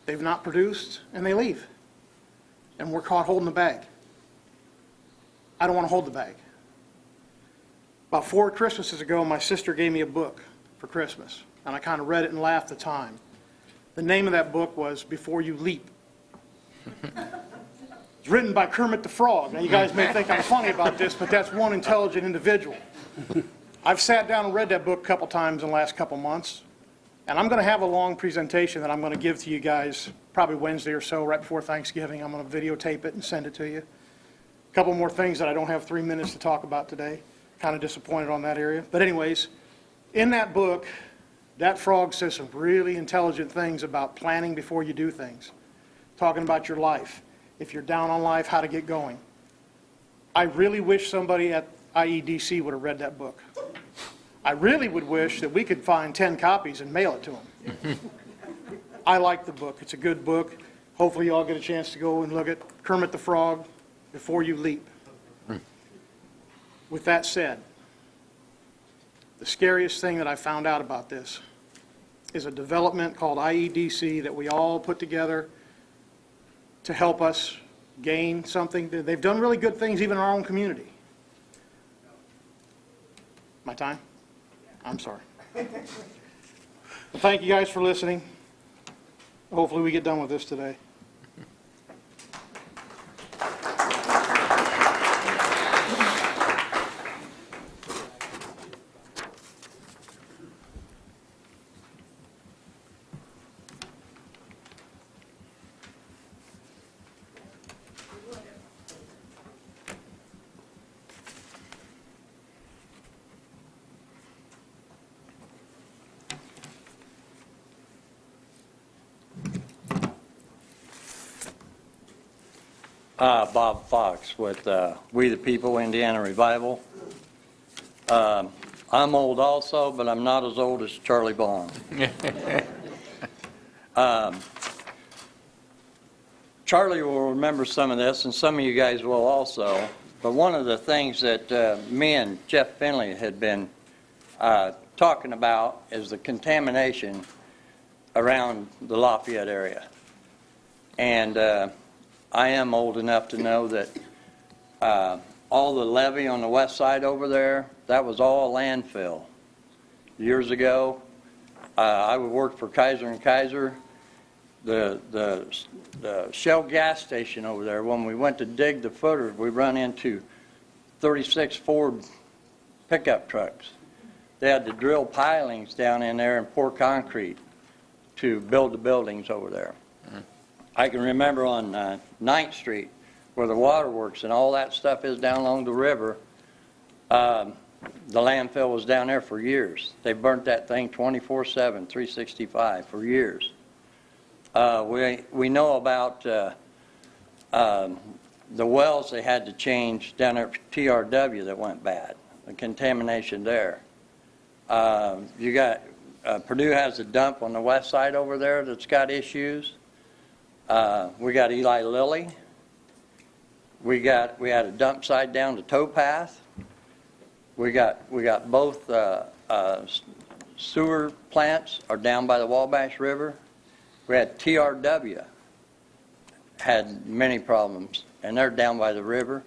They've not produced, and they leave. And we're caught holding the bag. I don't want to hold the bag. About 4 Christmases ago, my sister gave me a book for Christmas, and I kind of read it and laughed at the time. The name of that book was Before You Leap. It's written by Kermit the Frog. Now, you guys may think I'm funny about this, but that's one intelligent individual. I've sat down and read that book a couple times in the last couple months, and I'm going to have a long presentation that I'm going to give to you guys probably Wednesday or so, right before Thanksgiving. I'm going to videotape it and send it to you. A couple more things that I don't have 3 minutes to talk about today. Kind of disappointed on that area. But anyways, in that book, that frog says some really intelligent things about planning before you do things, talking about your life. If you're down on life, how to get going. I really wish somebody at IEDC would have read that book. I really would wish that we could find 10 copies and mail it to them. I like the book. It's a good book. Hopefully you all get a chance to go and look at Kermit the Frog, Before You Leap. With that said, the scariest thing that I found out about this is a development called IEDC that we all put together to help us gain something. They've done really good things even in our own community. My time? I'm sorry. Well, thank you guys for listening. Hopefully we get done with this today.
Bob Fox with We the People Indiana Revival. I'm old also, but I'm not as old as Charlie Bond. Charlie will remember some of this, and some of you guys will also. But one of the things that me and Jeff Finley had been talking about is the contamination around the Lafayette area. And I am old enough to know that all the levee on the west side over there, that was all landfill. Years ago, I would work for Kaiser & Kaiser. The Shell gas station over there, when we went to dig the footers, we run into 36 Ford pickup trucks. They had to drill pilings down in there and pour concrete to build the buildings over there. I can remember on 9th Street, where the waterworks and all that stuff is down along the river, the landfill was down there for years. They burnt that thing 24/7, 365 for years. We know about the wells they had to change down there at TRW that went bad, the contamination there. You got, Purdue has a dump on the west side over there that's got issues. We got Eli Lilly. We had a dump site down to Towpath. We got both sewer plants are down by the Wabash River. We had TRW had many problems, and they're down by the river.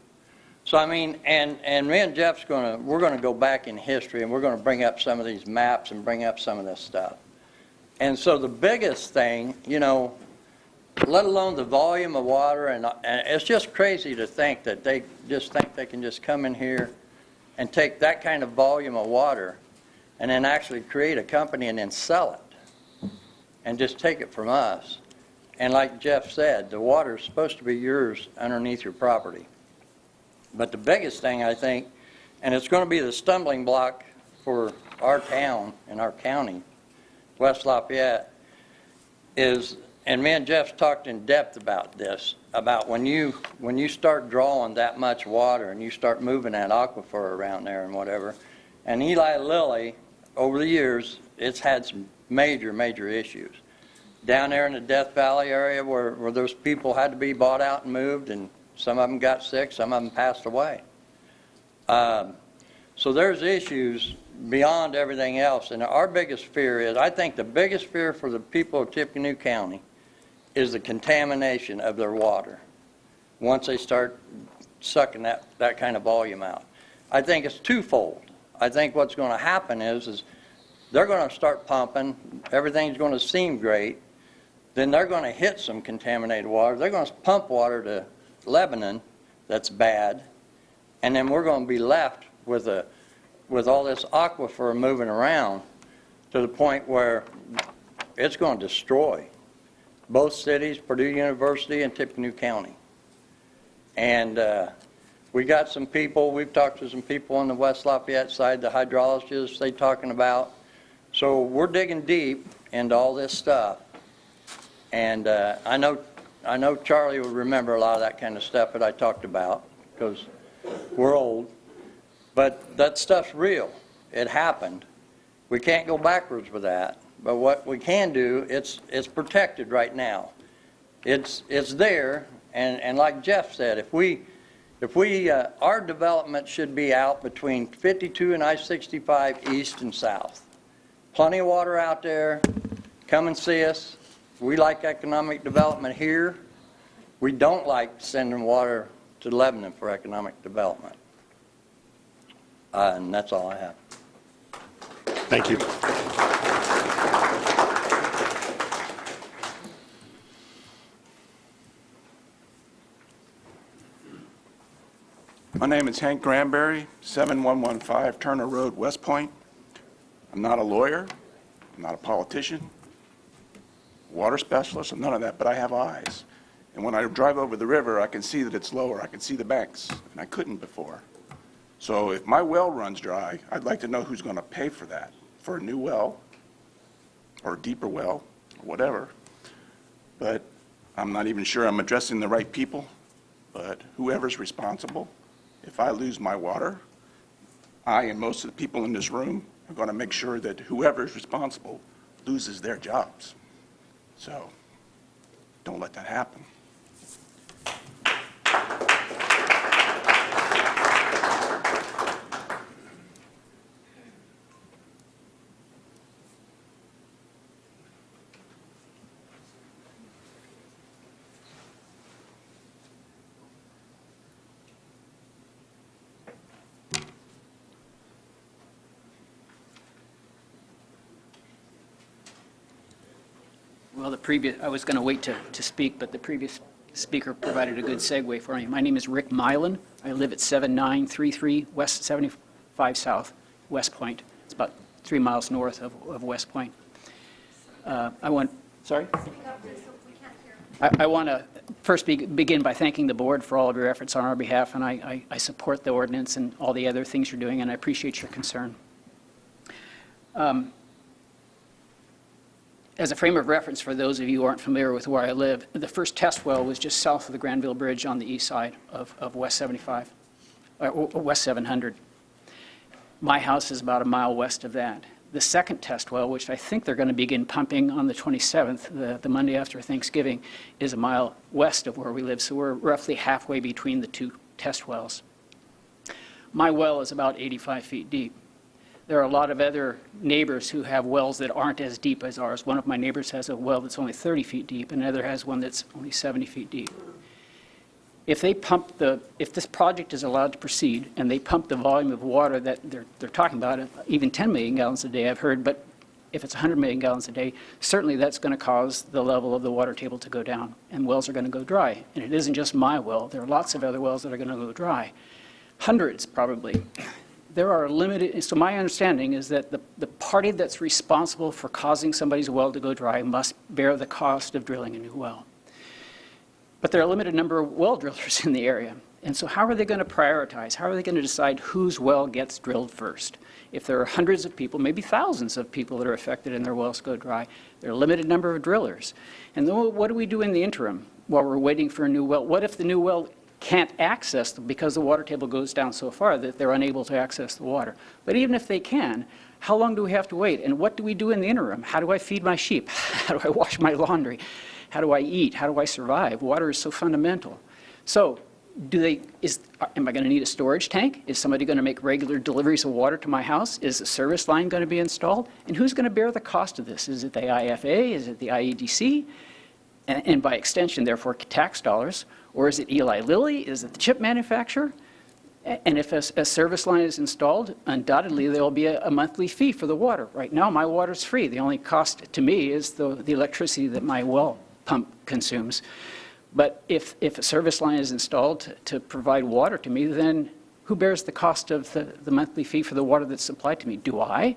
So I mean, and me and Jeff's we're gonna go back in history, and we're gonna bring up some of these maps and bring up some of this stuff. And so the biggest thing, you know, let alone the volume of water, and it's just crazy to think that they just think they can just come in here and take that kind of volume of water and then actually create a company and then sell it and just take it from us. And like Jeff said, the water is supposed to be yours underneath your property. But the biggest thing, I think, and it's going to be the stumbling block for our town and our county, West Lafayette, is, and me and Jeff talked in depth about this, about when you start drawing that much water and you start moving that aquifer around there and whatever. And Eli Lilly, over the years, it's had some major, major issues. Down there in the Death Valley area where those people had to be bought out and moved, and some of them got sick, some of them passed away. So there's issues beyond everything else, and our biggest fear is, I think the biggest fear for the people of Tippecanoe County is the contamination of their water once they start sucking that kind of volume out. I think it's twofold. I think what's going to happen is they're going to start pumping, everything's going to seem great, then they're going to hit some contaminated water. They're going to pump water to Lebanon that's bad, and then we're going to be left with all this aquifer moving around to the point where it's going to destroy both cities, Purdue University and Tippecanoe County. And we got some people, we've talked to some people on the West Lafayette side, the hydrologists they talking about. So we're digging deep into all this stuff. And I know Charlie will remember a lot of that kind of stuff that I talked about, because we're old. But that stuff's real. It happened. We can't go backwards with that. But what we can do, it's protected right now. It's there, and like Jeff said, our development should be out between 52 and I-65 east and south. Plenty of water out there. Come and see us. We like economic development here. We don't like sending water to Lebanon for economic development. And that's all I have.
Thank you.
My name is Hank Granberry, 7115 Turner Road, West Point. I'm not a lawyer. I'm not a politician, water specialist, I'm none of that, but I have eyes. And when I drive over the river, I can see that it's lower. I can see the banks, and I couldn't before. So if my well runs dry, I'd like to know who's going to pay for that, for a new well or a deeper well or whatever. But I'm not even sure I'm addressing the right people, but whoever's responsible, if I lose my water, I and most of the people in this room are going to make sure that whoever's responsible loses their jobs. So don't let that happen.
Well, I was going to wait to speak, but the previous speaker provided a good segue for me. My name is Rick Milan. I live at 7933 West 75 South, West Point. It's about 3 miles north of West Point. I want to first begin by thanking the board for all of your efforts on our behalf, and I support the ordinance and all the other things you're doing, and I appreciate your concern. As a frame of reference for those of you who aren't familiar with where I live, the first test well was just south of the Granville Bridge on the east side of West 75, West 700. My house is about a mile west of that. The second test well, which I think they're going to begin pumping on the 27th, the Monday after Thanksgiving, is a mile west of where we live, so we're roughly halfway between the two test wells. My well is about 85 feet deep. There are a lot of other neighbors who have wells that aren't as deep as ours. One of my neighbors has a well that's only 30 feet deep, and another has one that's only 70 feet deep. If this project is allowed to proceed, and they pump the volume of water that they're talking about, even 10 million gallons a day I've heard, but if it's 100 million gallons a day, certainly that's going to cause the level of the water table to go down, and wells are going to go dry. And it isn't just my well. There are lots of other wells that are going to go dry. Hundreds, probably. There are limited, so my understanding is that the party that's responsible for causing somebody's well to go dry must bear the cost of drilling a new well. But there are a limited number of well drillers in the area. And so how are they going to prioritize? How are they going to decide whose well gets drilled first? If there are hundreds of people, maybe thousands of people that are affected and their wells go dry, there are a limited number of drillers. And then what do we do in the interim while we're waiting for a new well? What if the new well can't access them because the water table goes down so far that they're unable to access the water? But even if they can, how long do we have to wait? And what do we do in the interim? How do I feed my sheep? How do I wash my laundry? How do I eat? How do I survive? Water is so fundamental. So am I going to need a storage tank? Is somebody going to make regular deliveries of water to my house? Is a service line going to be installed? And who's going to bear the cost of this? Is it the IFA? Is it the IEDC? And by extension, therefore, tax dollars? Or is it Eli Lilly? Is it the chip manufacturer? And if a service line is installed, undoubtedly there will be a monthly fee for the water. Right now, my water's free. The only cost to me is the electricity that my well pump consumes. But if a service line is installed to provide water to me, then who bears the cost of the monthly fee for the water that's supplied to me? Do I?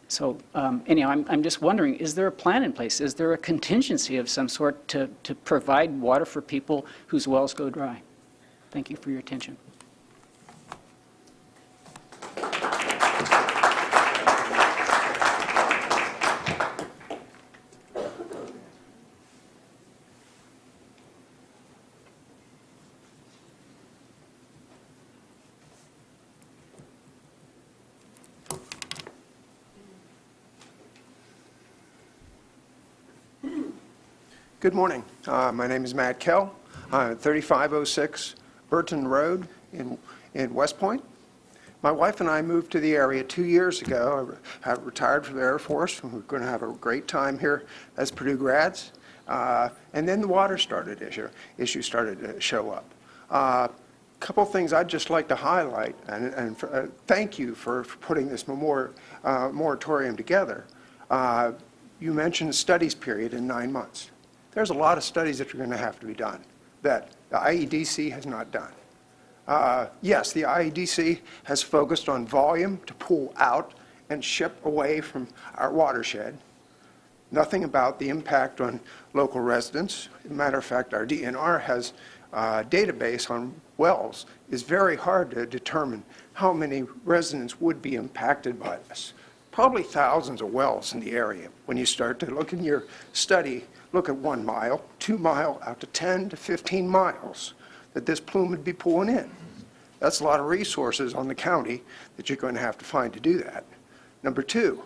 So anyhow, I'm just wondering, is there a plan in place? Is there a contingency of some sort to provide water for people whose wells go dry? Thank you for your attention.
Good morning. My name is Matt Kell. I'm at 3506 Burton Road in West Point. My wife and I moved to the area 2 years ago. I retired from the Air Force, and we're going to have a great time here as Purdue grads. And then the water issue started to show up. A couple things I'd just like to highlight, and thank you for putting this moratorium together. You mentioned a studies period in 9 months. There's a lot of studies that are going to have to be done that the IEDC has not done. Yes, the IEDC has focused on volume to pull out and ship away from our watershed. Nothing about the impact on local residents. As a matter of fact, our DNR has a database on wells. It's very hard to determine how many residents would be impacted by this. Probably thousands of wells in the area. When you start to look in your study, look at 1 mile, 2 mile, out to 10 to 15 miles that this plume would be pulling in. That's a lot of resources on the county that you're going to have to find to do that. Number two,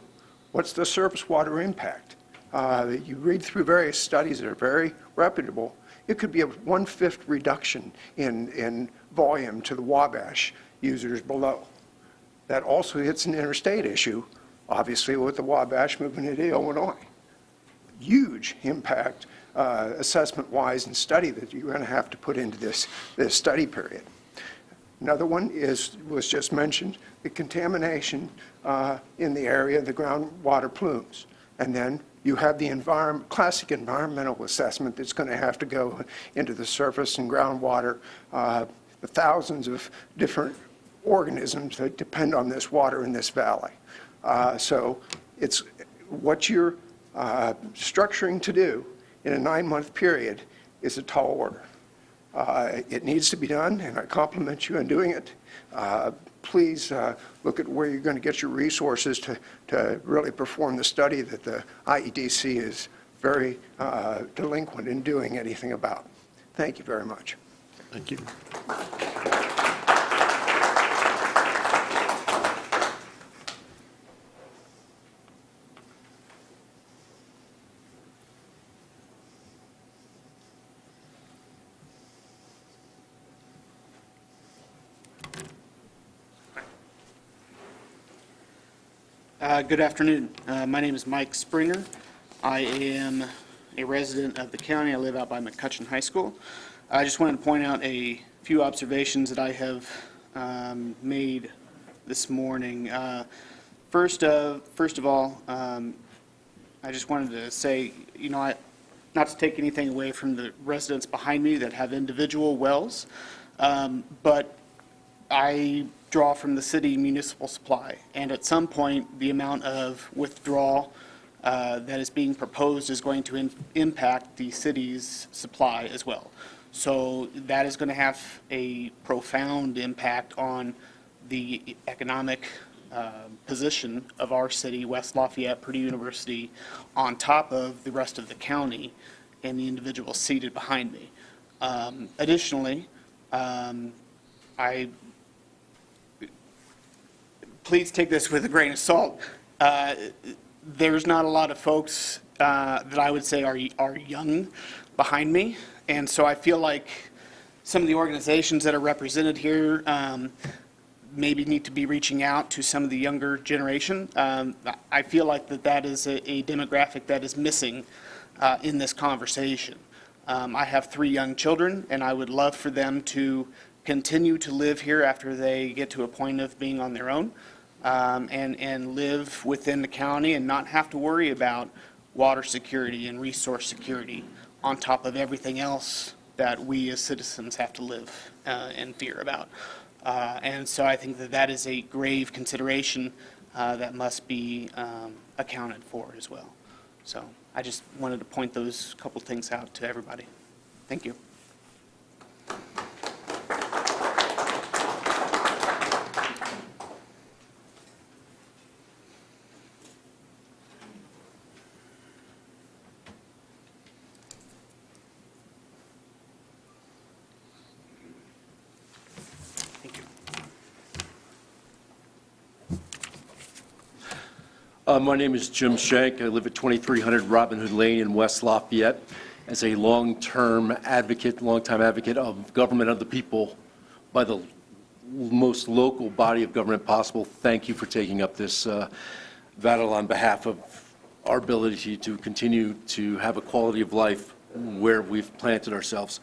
what's the surface water impact? You read through various studies that are very reputable. It could be a 1/5 reduction in volume to the Wabash users below. That also hits an interstate issue, obviously with the Wabash moving into Illinois. Huge impact assessment-wise and study that you're going to have to put into this study period. Another one was just mentioned, the contamination in the area, the groundwater plumes. And then you have the classic environmental assessment that's going to have to go into the surface and groundwater, the thousands of different organisms that depend on this water in this valley. So it's what you're structuring to do in a 9-month period is a tall order. It needs to be done, and I compliment you on doing it. Please look at where you're going to get your resources to really perform the study that the IEDC is very delinquent in doing anything about. Thank you very much.
Thank you.
Good afternoon. My name is Mike Springer. I am a resident of the county. I live out by McCutcheon High School. I just wanted to point out a few observations that I have made this morning. First of all, I just wanted to say, not to take anything away from the residents behind me that have individual wells, but I draw from the city municipal supply, and at some point, the amount of withdrawal that is being proposed is going to impact the city's supply as well. So that is going to have a profound impact on the economic position of our city, West Lafayette, Purdue University, on top of the rest of the county and the individuals seated behind me. Additionally, please take this with a grain of salt. There's not a lot of folks that I would say are young behind me, and so I feel like some of the organizations that are represented here maybe need to be reaching out to some of the younger generation. I feel like that is a demographic that is missing in this conversation. I have 3 young children, and I would love for them to continue to live here after they get to a point of being on their own, and live within the county and not have to worry about water security and resource security on top of everything else that we as citizens have to live and fear about. And so I think that is a grave consideration that must be accounted for as well. So I just wanted to point those couple things out to everybody. Thank you.
My name is Jim Shank. I live at 2300 Robin Hood Lane in West Lafayette. As a long-time advocate of government of the people by the most local body of government possible, thank you for taking up this battle on behalf of our ability to continue to have a quality of life where we've planted ourselves.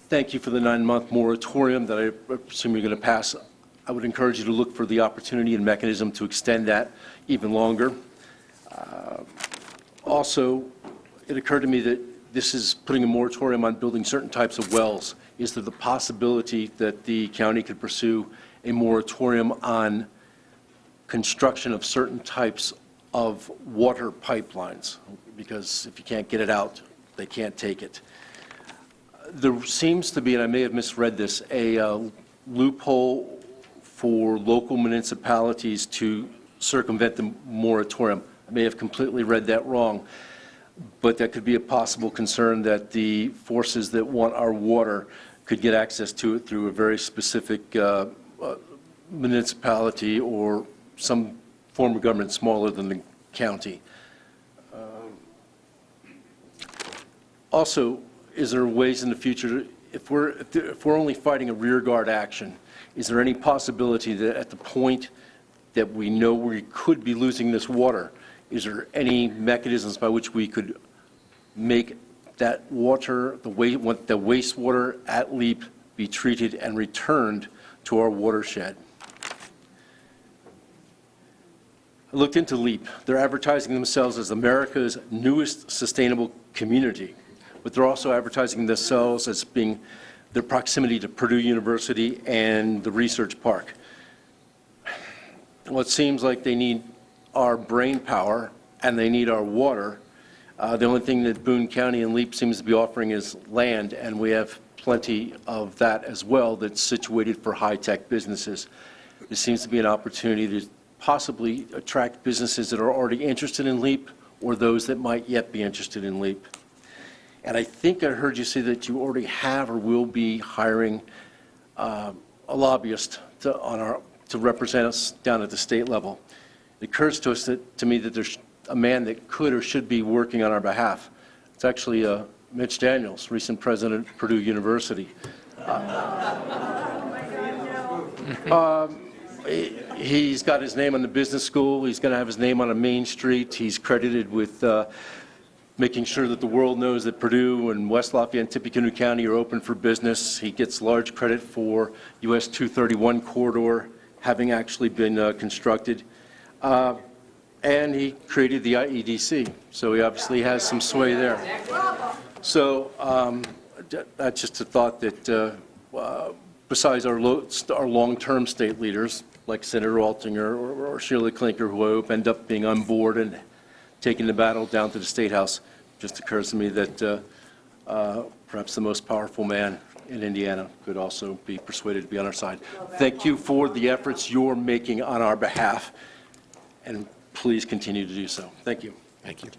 Thank you for the 9-month moratorium that I assume you're going to pass. I would encourage you to look for the opportunity and mechanism to extend that even longer. Also, it occurred to me that this is putting a moratorium on building certain types of wells. Is there the possibility that the county could pursue a moratorium on construction of certain types of water pipelines? Because if you can't get it out, they can't take it. There seems to be, and I may have misread this, a loophole for local municipalities to circumvent the moratorium. I may have completely read that wrong, but that could be a possible concern that the forces that want our water could get access to it through a very specific municipality or some form of government smaller than the county. Also, is there ways in the future, if we're only fighting a rearguard action, is there any possibility that at the point that we know we could be losing this water, is there any mechanisms by which we could make that water, the wastewater at LEAP, be treated and returned to our watershed? I looked into LEAP. They're advertising themselves as America's newest sustainable community, but they're also advertising themselves as being their proximity to Purdue University and the research park. Well, it seems like they need our brain power and they need our water. The only thing that Boone County and LEAP seems to be offering is land, and we have plenty of that as well that's situated for high-tech businesses. There seems to be an opportunity to possibly attract businesses that are already interested in LEAP or those that might yet be interested in LEAP. And I think I heard you say that you already have or will be hiring a lobbyist to represent us down at the state level. It occurs to me that there's a man that could or should be working on our behalf. It's actually Mitch Daniels, recent president of Purdue University. He's got his name on the business school. He's going to have his name on a main street. He's credited with making sure that the world knows that Purdue and West Lafayette and Tippecanoe County are open for business. He gets large credit for US 231 corridor having actually been constructed. And he created the IEDC, so he obviously has some sway there. So that's just a thought that besides our long-term state leaders, like Senator Altinger or Sheila Clinker, who I hope end up being on board and taking the battle down to the State House, just occurs to me that perhaps the most powerful man in Indiana could also be persuaded to be on our side. Thank you for the efforts you're making on our behalf, and please continue to do so. Thank you.
Thank you.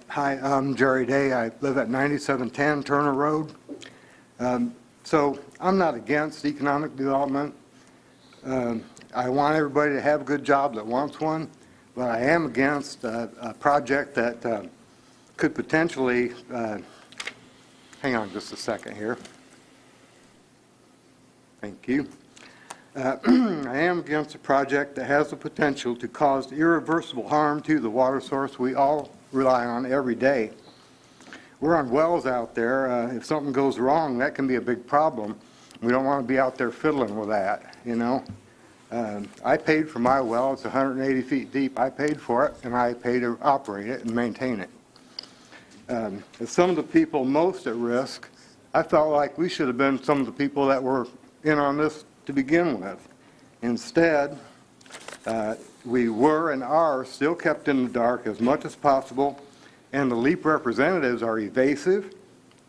Hi, I'm Jerry Day. I live at 9710 Turner Road. So I'm not against economic development. I want everybody to have a good job that wants one, but I am against a project that could potentially, hang on just a second here. Thank you. I am against a project that has the potential to cause irreversible harm to the water source we all rely on every day. We're on wells out there. If something goes wrong, that can be a big problem. We don't want to be out there fiddling with that, you know. I paid for my well. It's 180 feet deep. I paid for it, and I pay to operate it and maintain it. As some of the people most at risk, I felt like we should have been some of the people that were in on this to begin with. Instead, we were and are still kept in the dark as much as possible, and the LEAP representatives are evasive,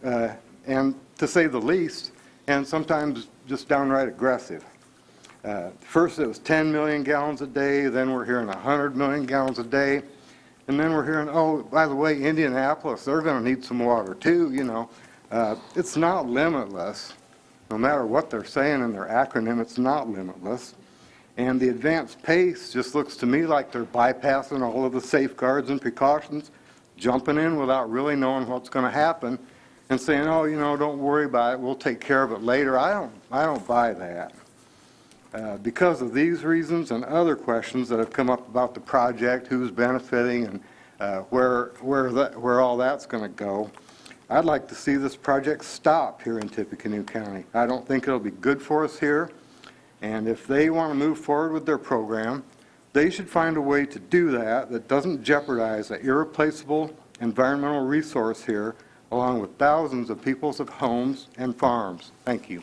and to say the least, and sometimes just downright aggressive. First it was 10 million gallons a day, then we're hearing 100 million gallons a day, and then we're hearing, oh, by the way, Indianapolis, they're going to need some water too, you know. It's not limitless. No matter what they're saying in their acronym, it's not limitless. And the advanced pace just looks to me like they're bypassing all of the safeguards and precautions, jumping in without really knowing what's going to happen, and saying, oh, you know, don't worry about it, we'll take care of it later. I don't buy that. Because of these reasons and other questions that have come up about the project, who's benefiting, and where all that's going to go, I'd like to see this project stop here in Tippecanoe County. I don't think it'll be good for us here. And if they want to move forward with their program, they should find a way to do that that doesn't jeopardize an irreplaceable environmental resource here, along with thousands of people's homes and farms. Thank you.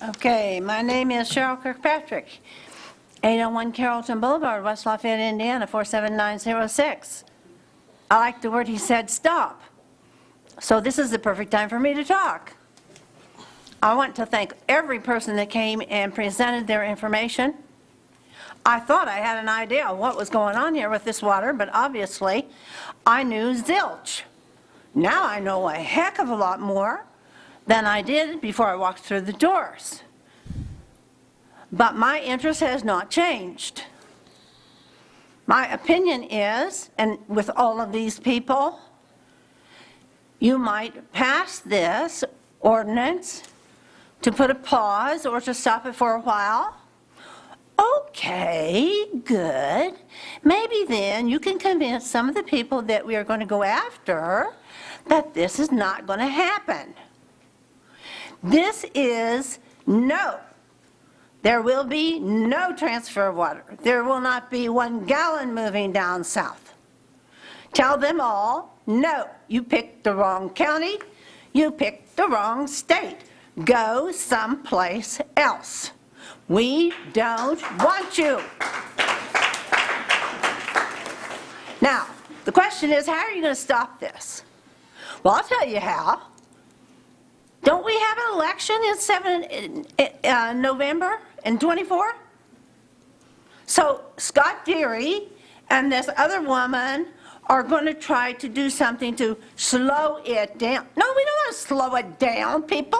Okay, my name is Cheryl Kirkpatrick, 801 Carrollton Boulevard, West Lafayette, Indiana, 47906. I like the word he said, stop. So this is the perfect time for me to talk. I want to thank every person that came and presented their information. I thought I had an idea of what was going on here with this water, but obviously I knew zilch. Now I know a heck of a lot more than I did before I walked through the doors. But my interest has not changed. My opinion is, and with all of these people, you might pass this ordinance to put a pause or to stop it for a while. Okay, good. Maybe then you can convince some of the people that we are going to go after that this is not going to happen. This is no. There will be no transfer of water. There will not be 1 gallon moving down south. Tell them all, no, you picked the wrong county, you picked the wrong state. Go someplace else. We don't want you. Now, the question is, how are you going to stop this? Well, I'll tell you how. Don't we have an election in November in 24? So Scott Deary and this other woman are going to try to do something to slow it down. No, we don't want to slow it down, people.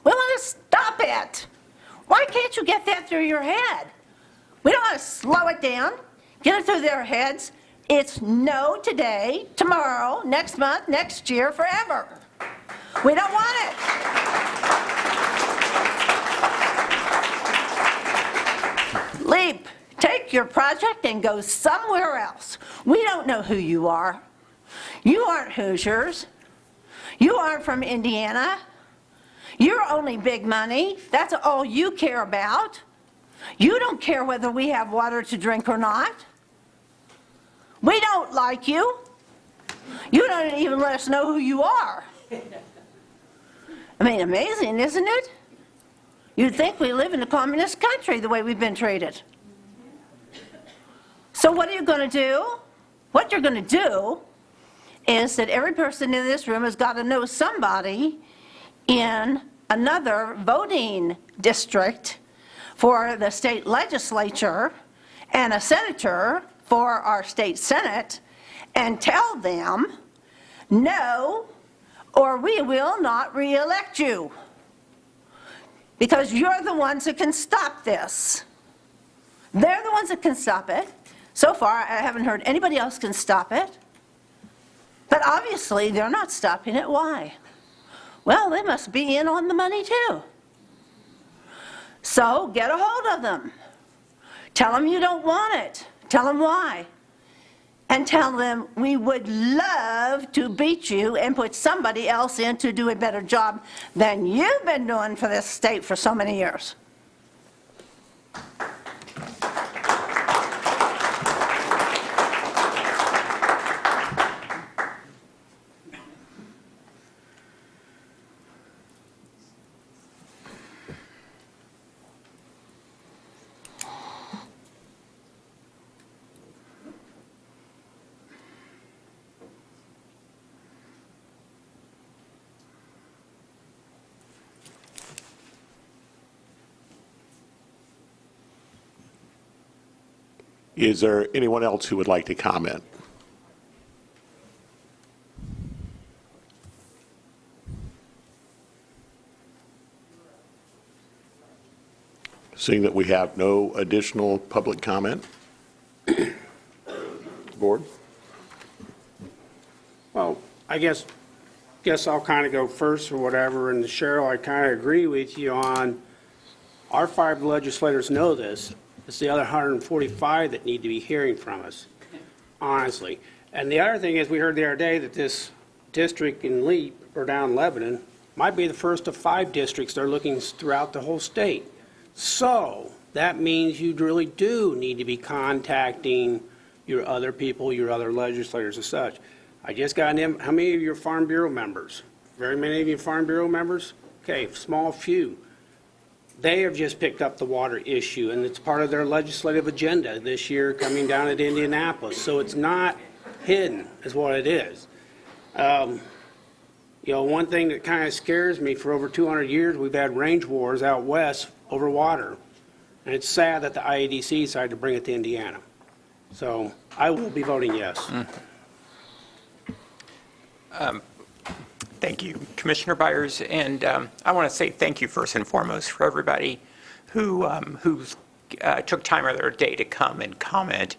We want to stop it. Why can't you get that through your head? We don't want to slow it down, get it through their heads. It's no today, tomorrow, next month, next year, forever. We don't want it. Leap. Take your project and go somewhere else. We don't know who you are. You aren't Hoosiers. You aren't from Indiana. You're only big money. That's all you care about. You don't care whether we have water to drink or not. We don't like you. You don't even let us know who you are. I mean, amazing, isn't it? You'd think we live in a communist country the way we've been treated. So what are you going to do? What you're going to do is that every person in this room has got to know somebody in another voting district for the state legislature and a senator for our state senate, and tell them, no, or we will not re-elect you. Because you're the ones that can stop this. They're the ones that can stop it. So far, I haven't heard anybody else can stop it. But obviously, they're not stopping it. Why? Well, they must be in on the money too. So get a hold of them. Tell them you don't want it. Tell them why. And tell them we would love to beat you and put somebody else in to do a better job than you've been doing for this state for so many years.
Is there anyone else who would like to comment? Seeing that we have no additional public comment. Board?
Well, I guess I'll kind of go first or whatever. And Cheryl, I kind of agree with you on our 5 legislators know this. It's the other 145 that need to be hearing from us, honestly. And the other thing is, we heard the other day that this district in Leap, or down Lebanon, might be the first of 5 districts they're looking throughout the whole state. So that means you really do need to be contacting your other people, your other legislators and such. I just got in, how many of you are Farm Bureau members? Very many of you Farm Bureau members? Okay, small few. They have just picked up the water issue, and it's part of their legislative agenda this year coming down at Indianapolis. So it's not hidden, is what it is. You know, one thing that kind of scares me, for over 200 years, we've had range wars out west over water. And it's sad that the IEDC decided to bring it to Indiana. So I will be voting yes.
Thank you, Commissioner Byers, and I want to say thank you first and foremost for everybody who took time out of their day to come and comment.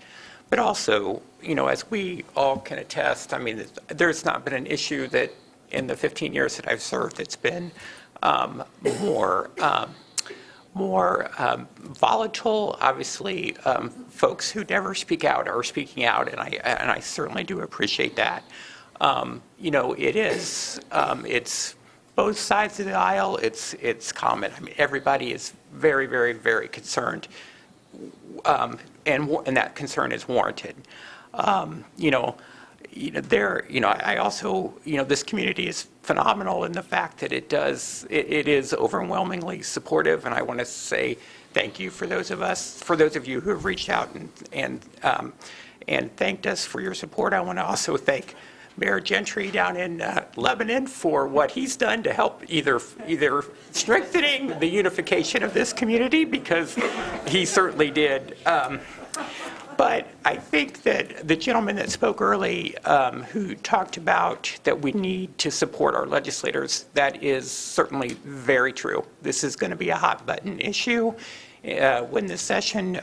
But also, you know, as we all can attest, I mean, there's not been an issue that in the 15 years that I've served that's been more volatile. Obviously, folks who never speak out are speaking out, and I certainly do appreciate that. You know, it is, it's both sides of the aisle, it's common. I mean, everybody is very, very, very concerned, and that concern is warranted. You know, I also, this community is phenomenal in the fact that it is overwhelmingly supportive, and I want to say thank you for those of you who have reached out and thanked us for your support. I want to also thank Mayor Gentry down in Lebanon for what he's done to help either strengthening the unification of this community, because he certainly did. But I think that the gentleman that spoke early, who talked about that we need to support our legislators, that is certainly very true. This is going to be a hot button issue when the session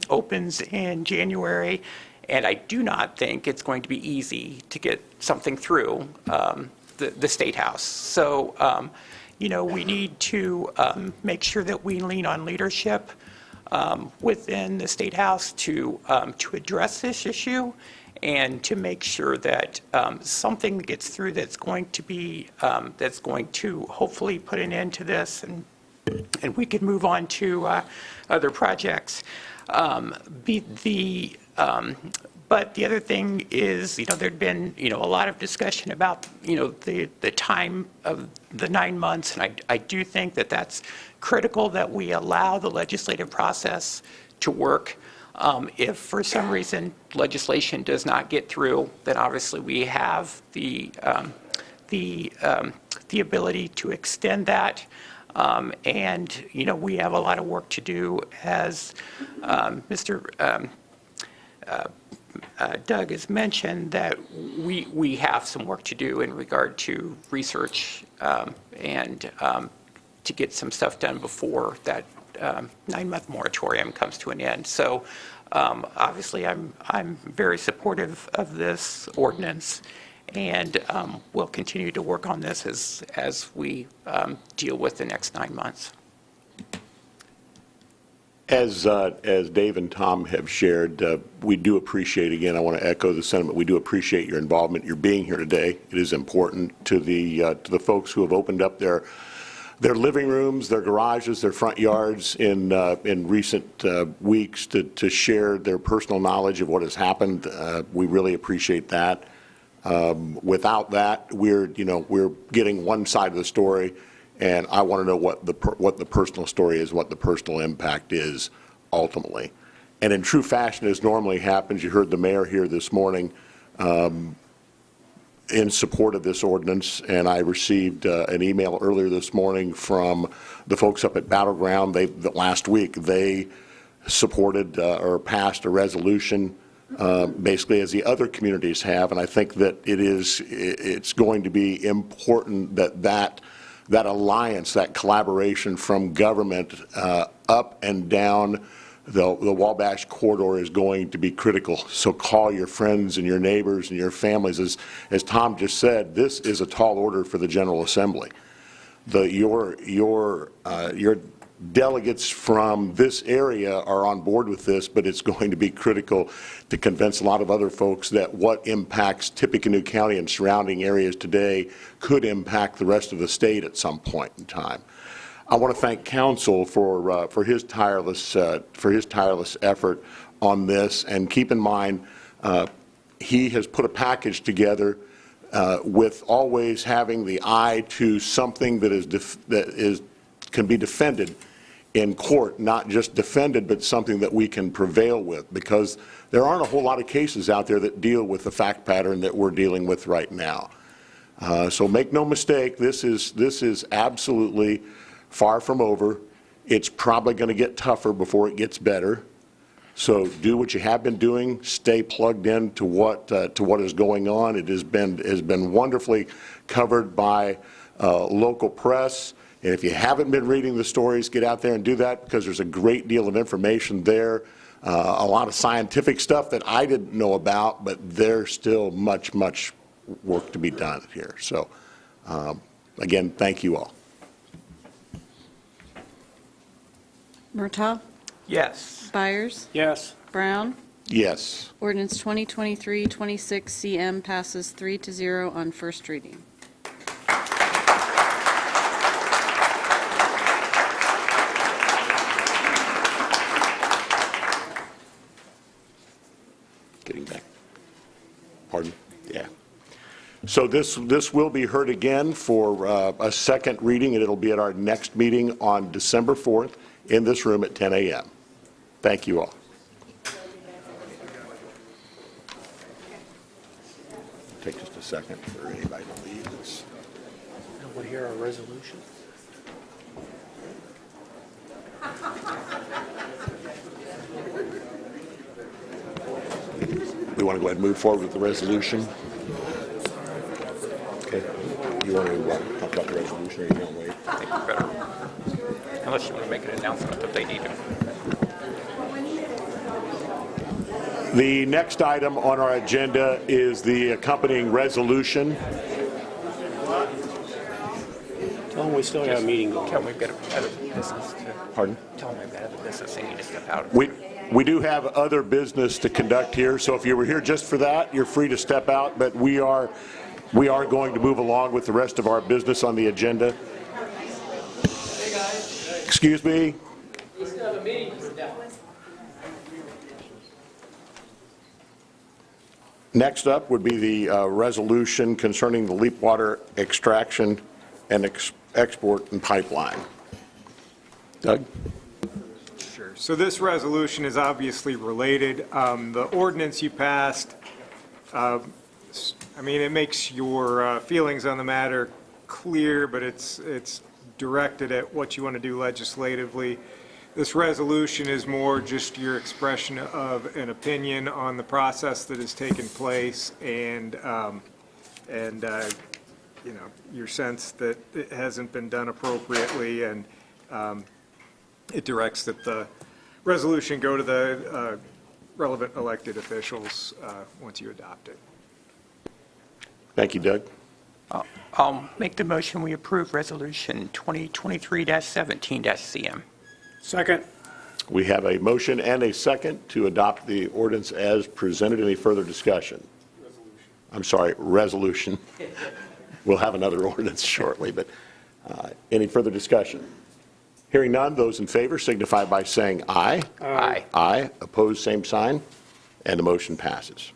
opens in January. And I do not think it's going to be easy to get something through the State House. So, we need to make sure that we lean on leadership within the State House to address this issue and to make sure that something gets through that's going to hopefully put an end to this, and we can move on to other projects. But the other thing is, there'd been, a lot of discussion about, the time of the 9 months, and I do think that that's critical that we allow the legislative process to work. If for some reason legislation does not get through, then obviously we have the ability to extend that. And, we have a lot of work to do, as Mr. Doug has mentioned, that we have some work to do in regard to research and to get some stuff done before that 9-month moratorium comes to an end. So obviously I'm very supportive of this ordinance, and we'll continue to work on this as we deal with the next 9 months.
As Dave and Tom have shared, we do appreciate, again, I want to echo the sentiment, we do appreciate your involvement, your being here today. It is important to the folks who have opened up their living rooms, their garages, their front yards in recent weeks to share their personal knowledge of what has happened. We really appreciate that. Without that, we're getting one side of the story. And I want to know what the personal story is, what the personal impact is ultimately. And in true fashion, as normally happens, you heard the mayor here this morning in support of this ordinance, and I received an email earlier this morning from the folks up at Battleground. Last week, they supported or passed a resolution basically as the other communities have, and I think that it's going to be important that alliance, that collaboration from government up and down the Wabash corridor is going to be critical. So call your friends and your neighbors and your families. As Tom just said, this is a tall order for the General Assembly. Your delegates from this area are on board with this, but it's going to be critical to convince a lot of other folks that what impacts Tippecanoe County and surrounding areas today could impact the rest of the state at some point in time. I want to thank council for his tireless effort on this, and keep in mind he has put a package together with always having the eye to something that can be defended in court, not just defended, but something that we can prevail with, because there aren't a whole lot of cases out there that deal with the fact pattern that we're dealing with right now. So make no mistake, this is absolutely far from over. It's probably going to get tougher before it gets better. So do what you have been doing. Stay plugged in to what is going on. It has been wonderfully covered by local press. And if you haven't been reading the stories, get out there and do that, because there's a great deal of information there. A lot of scientific stuff that I didn't know about, but there's still much work to be done here. So again, thank you all.
Murtaugh?
Yes.
Byers?
Yes.
Brown?
Yes.
Ordinance 2023-26 CM passes 3-0 on first reading.
Getting back. Pardon? Yeah. So this will be heard again for a second reading, and it'll be at our next meeting on December 4th in this room at 10 a.m. Thank you all. second for anybody to leave.
We'll hear our resolution.
We want to go ahead and move forward with the resolution. Okay. You want to talk about the resolution, or you want to wait?
I think it's better. Unless you want to make an announcement that they need to.
The next item on our agenda is the accompanying resolution.
Tell them we still got a meeting going.
Tell them we've got other business to.
Pardon?
Tell them we've got other business they need to step out.
We do have other business to conduct here, so if you were here just for that, you're free to step out, but we are going to move along with the rest of our business on the agenda.
Hey guys.
Excuse me?
We still have a meeting to conduct.
Next up would be the resolution concerning the leap water extraction and export and pipeline. Doug?
Sure. So this resolution is obviously related. The ordinance you passed, I mean, it makes your feelings on the matter clear, but it's directed at what you want to do legislatively. This resolution is more just your expression of an opinion on the process that has taken place and you know, your sense that it hasn't been done appropriately, and it directs that the resolution go to the relevant elected officials once you adopt it.
Thank you, Doug.
I'll make the motion we approve Resolution 2023-17-CM.
Second.
We have a motion and a second to adopt the ordinance as presented. Any further discussion? I'm sorry, resolution. We'll have another ordinance shortly, but any further discussion? Hearing none, those in favor signify by saying aye.
Aye.
Aye. Opposed, same sign, and the motion passes.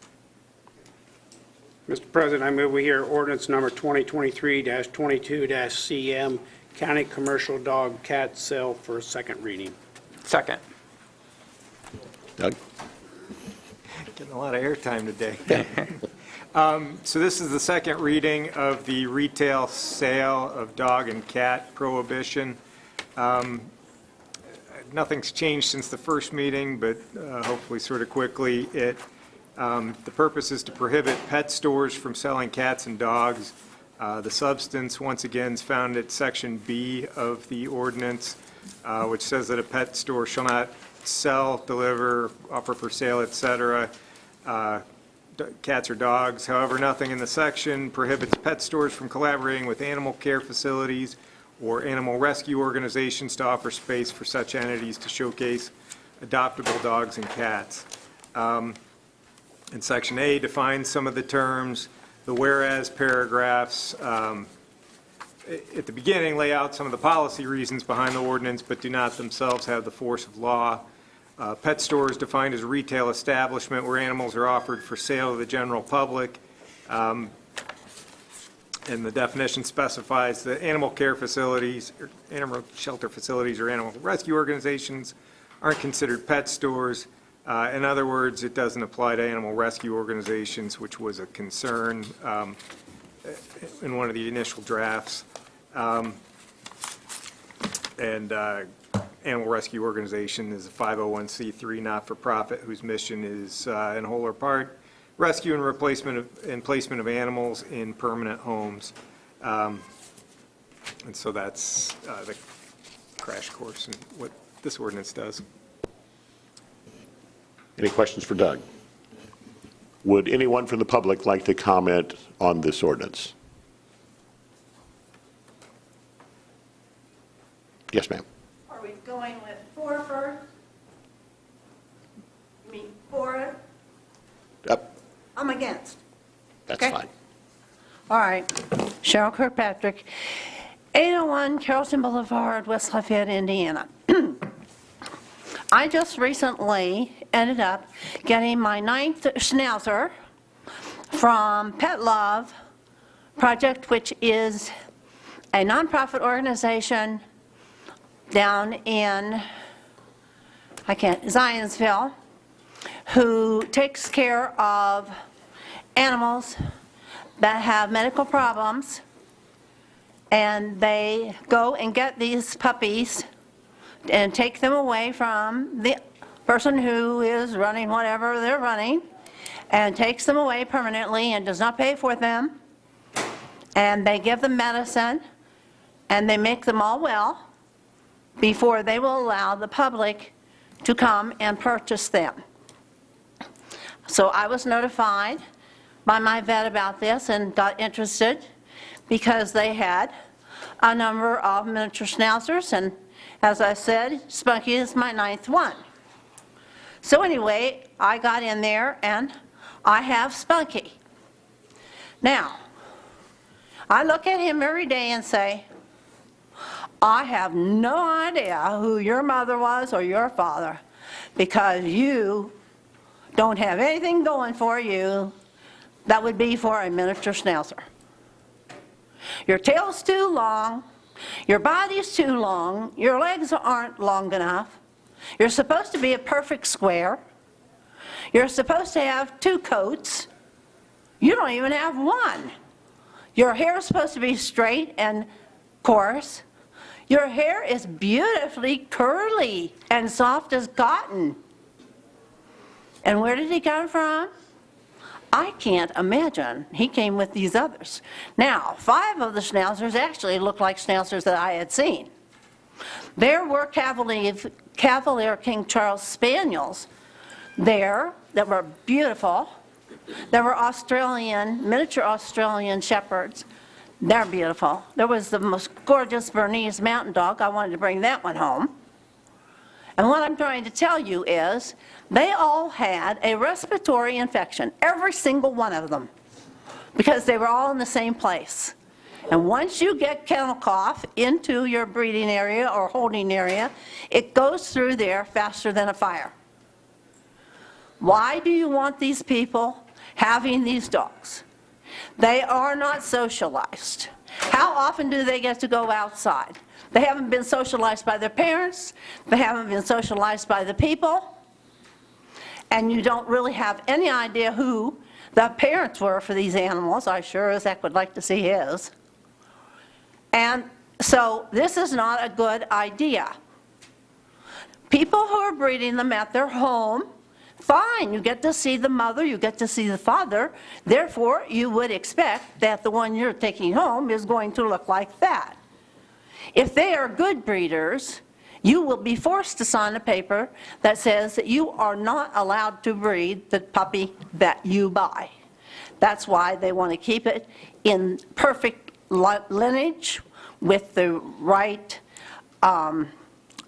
Mr. President, I move we hear ordinance number 2023-22-CM, county commercial dog cat sale for a second reading.
Second.
Doug?
Getting a lot of airtime today. So this is the second reading of the retail sale of dog and cat prohibition. Nothing's changed since the first meeting, but hopefully sort of quickly. The purpose is to prohibit pet stores from selling cats and dogs. The substance, once again, is found at Section B of the ordinance, which says that a pet store shall not sell, deliver, offer for sale, etc., cats or dogs. However, nothing in the section prohibits pet stores from collaborating with animal care facilities or animal rescue organizations to offer space for such entities to showcase adoptable dogs and cats. And Section A defines some of the terms. The whereas paragraphs at the beginning lay out some of the policy reasons behind the ordinance, but do not themselves have the force of law. Pet store is defined as a retail establishment where animals are offered for sale to the general public. And the definition specifies that animal care facilities, or animal shelter facilities, or animal rescue organizations aren't considered pet stores. In other words, it doesn't apply to animal rescue organizations, which was a concern in one of the initial drafts. Animal rescue organization is a 501c3 not-for-profit whose mission is, in whole or part, rescue and placement of animals in permanent homes. And so that's the crash course in what this ordinance does.
Any questions for Doug? Would anyone from the public like to comment on this ordinance? Yes, ma'am.
Are we going with for first? You mean for it?
Yep,
I'm against.
that's
Okay.
fine.
All right. Cheryl Kirkpatrick, 801 Carrollton Boulevard, West Lafayette, Indiana. I just recently ended up getting my 9th Schnauzer from Pet Love Project, which is a nonprofit organization down in, Zionsville, who takes care of animals that have medical problems, and they go and get these puppies and take them away from the person who is running whatever they're running, and takes them away permanently and does not pay for them. And they give them medicine, and they make them all well before they will allow the public to come and purchase them. So I was notified by my vet about this and got interested because they had a number of miniature schnauzers, and as I said, Spunky is my 9th one. So anyway, I got in there and I have Spunky. Now, I look at him every day and say, I have no idea who your mother was or your father, because you don't have anything going for you that would be for a miniature schnauzer. Your tail's too long, your body's too long, your legs aren't long enough, you're supposed to be a perfect square, you're supposed to have 2 coats, you don't even have one. Your hair is supposed to be straight and coarse. Your hair is beautifully curly and soft as cotton. And where did he come from? I can't imagine. He came with these others. Now, 5 of the schnauzers actually looked like schnauzers that I had seen. There were Cavalier King Charles Spaniels there that were beautiful. There were miniature Australian Shepherds. They're beautiful. There was the most gorgeous Bernese Mountain Dog. I wanted to bring that one home. And what I'm trying to tell you is they all had a respiratory infection, every single one of them, because they were all in the same place. And once you get kennel cough into your breeding area or holding area, it goes through there faster than a fire. Why do you want these people having these dogs? They are not socialized. How often do they get to go outside? They haven't been socialized by their parents. They haven't been socialized by the people. And you don't really have any idea who the parents were for these animals. I sure as heck would like to see his. And so this is not a good idea. People who are breeding them at their home, fine, you get to see the mother, you get to see the father, therefore you would expect that the one you're taking home is going to look like that. If they are good breeders, you will be forced to sign a paper that says that you are not allowed to breed the puppy that you buy. That's why they want to keep it in perfect lineage with the right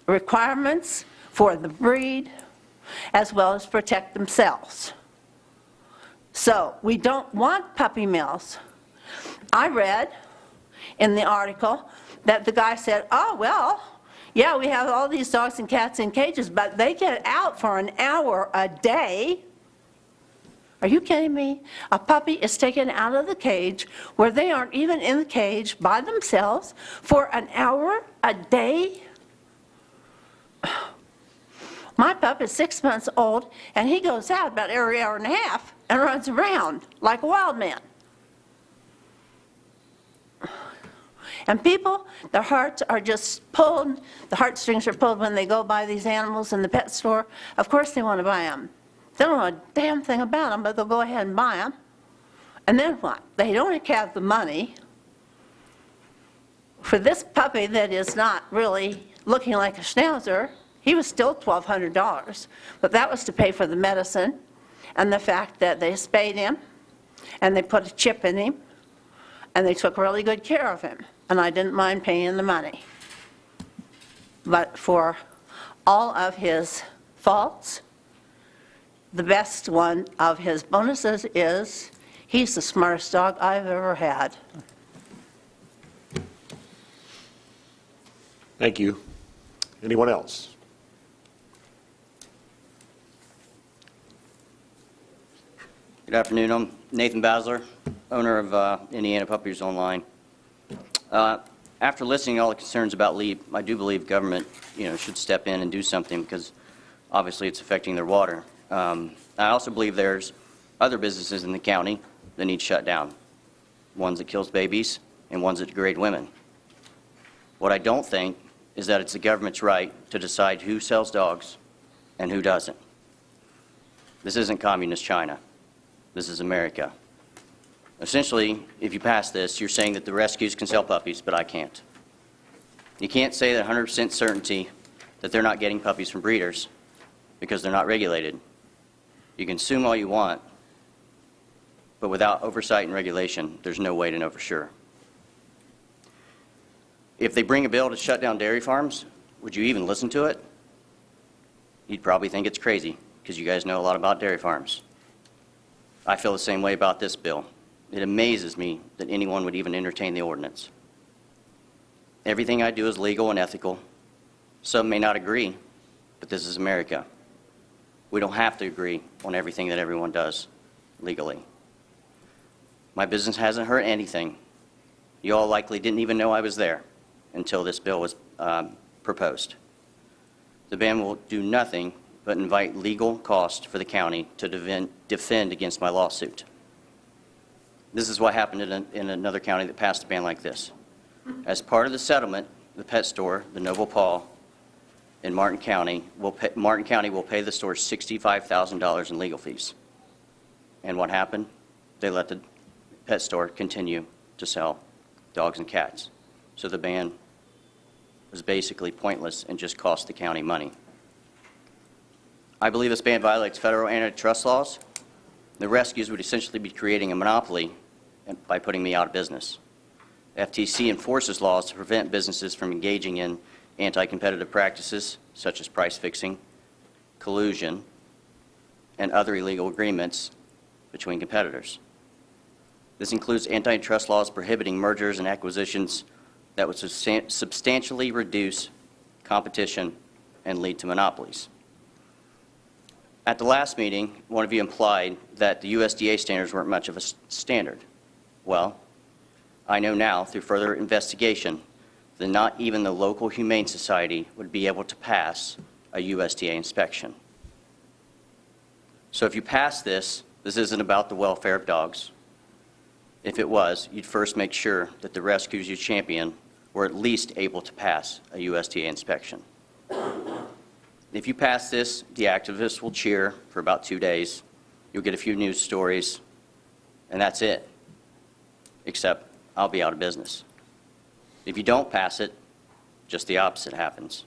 requirements for the breed, as well as protect themselves. So we don't want puppy mills. I read in the article that the guy said, oh, well, yeah, we have all these dogs and cats in cages, but they get out for an hour a day. Are you kidding me? A puppy is taken out of the cage where they aren't even in the cage by themselves for an hour a day? My pup is 6 months old, and he goes out about every hour and a half and runs around like a wild man. And people, their hearts are just pulled, the heartstrings are pulled when they go buy these animals in the pet store. Of course they want to buy them. They don't know a damn thing about them, but they'll go ahead and buy them. And then what? They don't have the money for this puppy that is not really looking like a schnauzer. He was still $1,200, but that was to pay for the medicine and the fact that they spayed him and they put a chip in him and they took really good care of him, and I didn't mind paying the money. But for all of his faults, the best one of his bonuses is he's the smartest dog I've ever had.
Thank you. Anyone else?
Good afternoon. I'm Nathan Basler, owner of Indiana Puppies Online. After listening to all the concerns about LEAP, I do believe government, should step in and do something because obviously it's affecting their water. I also believe there's other businesses in the county that need shut down. ones that kills babies and ones that degrade women. What I don't think is that it's the government's right to decide who sells dogs and who doesn't. This isn't communist China. This is America. Essentially, if you pass this, you're saying that the rescues can sell puppies, but I can't. You can't say that 100% certainty that they're not getting puppies from breeders because they're not regulated. You can assume all you want, but without oversight and regulation, there's no way to know for sure. If they bring a bill to shut down dairy farms, would you even listen to it? You'd probably think it's crazy because you guys know a lot about dairy farms. I feel the same way about this bill. It amazes me that anyone would even entertain the ordinance. Everything I do is legal and ethical. Some may not agree, but this is America. We don't have to agree on everything that everyone does legally. My business hasn't hurt anything. You all likely didn't even know I was there until this bill was proposed. The ban will do nothing but invite legal costs for the county to defend against my lawsuit. This is what happened in another county that passed a ban like this. As part of the settlement, the pet store, the Noble Paw, in Martin County will pay the store $65,000 in legal fees. And what happened? They let the pet store continue to sell dogs and cats. So the ban was basically pointless and just cost the county money. I believe this ban violates federal antitrust laws. The rescues would essentially be creating a monopoly by putting me out of business. FTC enforces laws to prevent businesses from engaging in anti-competitive practices such as price fixing, collusion, and other illegal agreements between competitors. This includes antitrust laws prohibiting mergers and acquisitions that would substantially reduce competition and lead to monopolies. At the last meeting, one of you implied that the USDA standards weren't much of a standard. Well, I know now through further investigation that not even the local Humane Society would be able to pass a USDA inspection. So if you pass this, this isn't about the welfare of dogs. If it was, you'd first make sure that the rescues you champion were at least able to pass a USDA inspection. If you pass this, the activists will cheer for about 2 days. You'll get a few news stories, and that's it. Except I'll be out of business. If you don't pass it, just the opposite happens.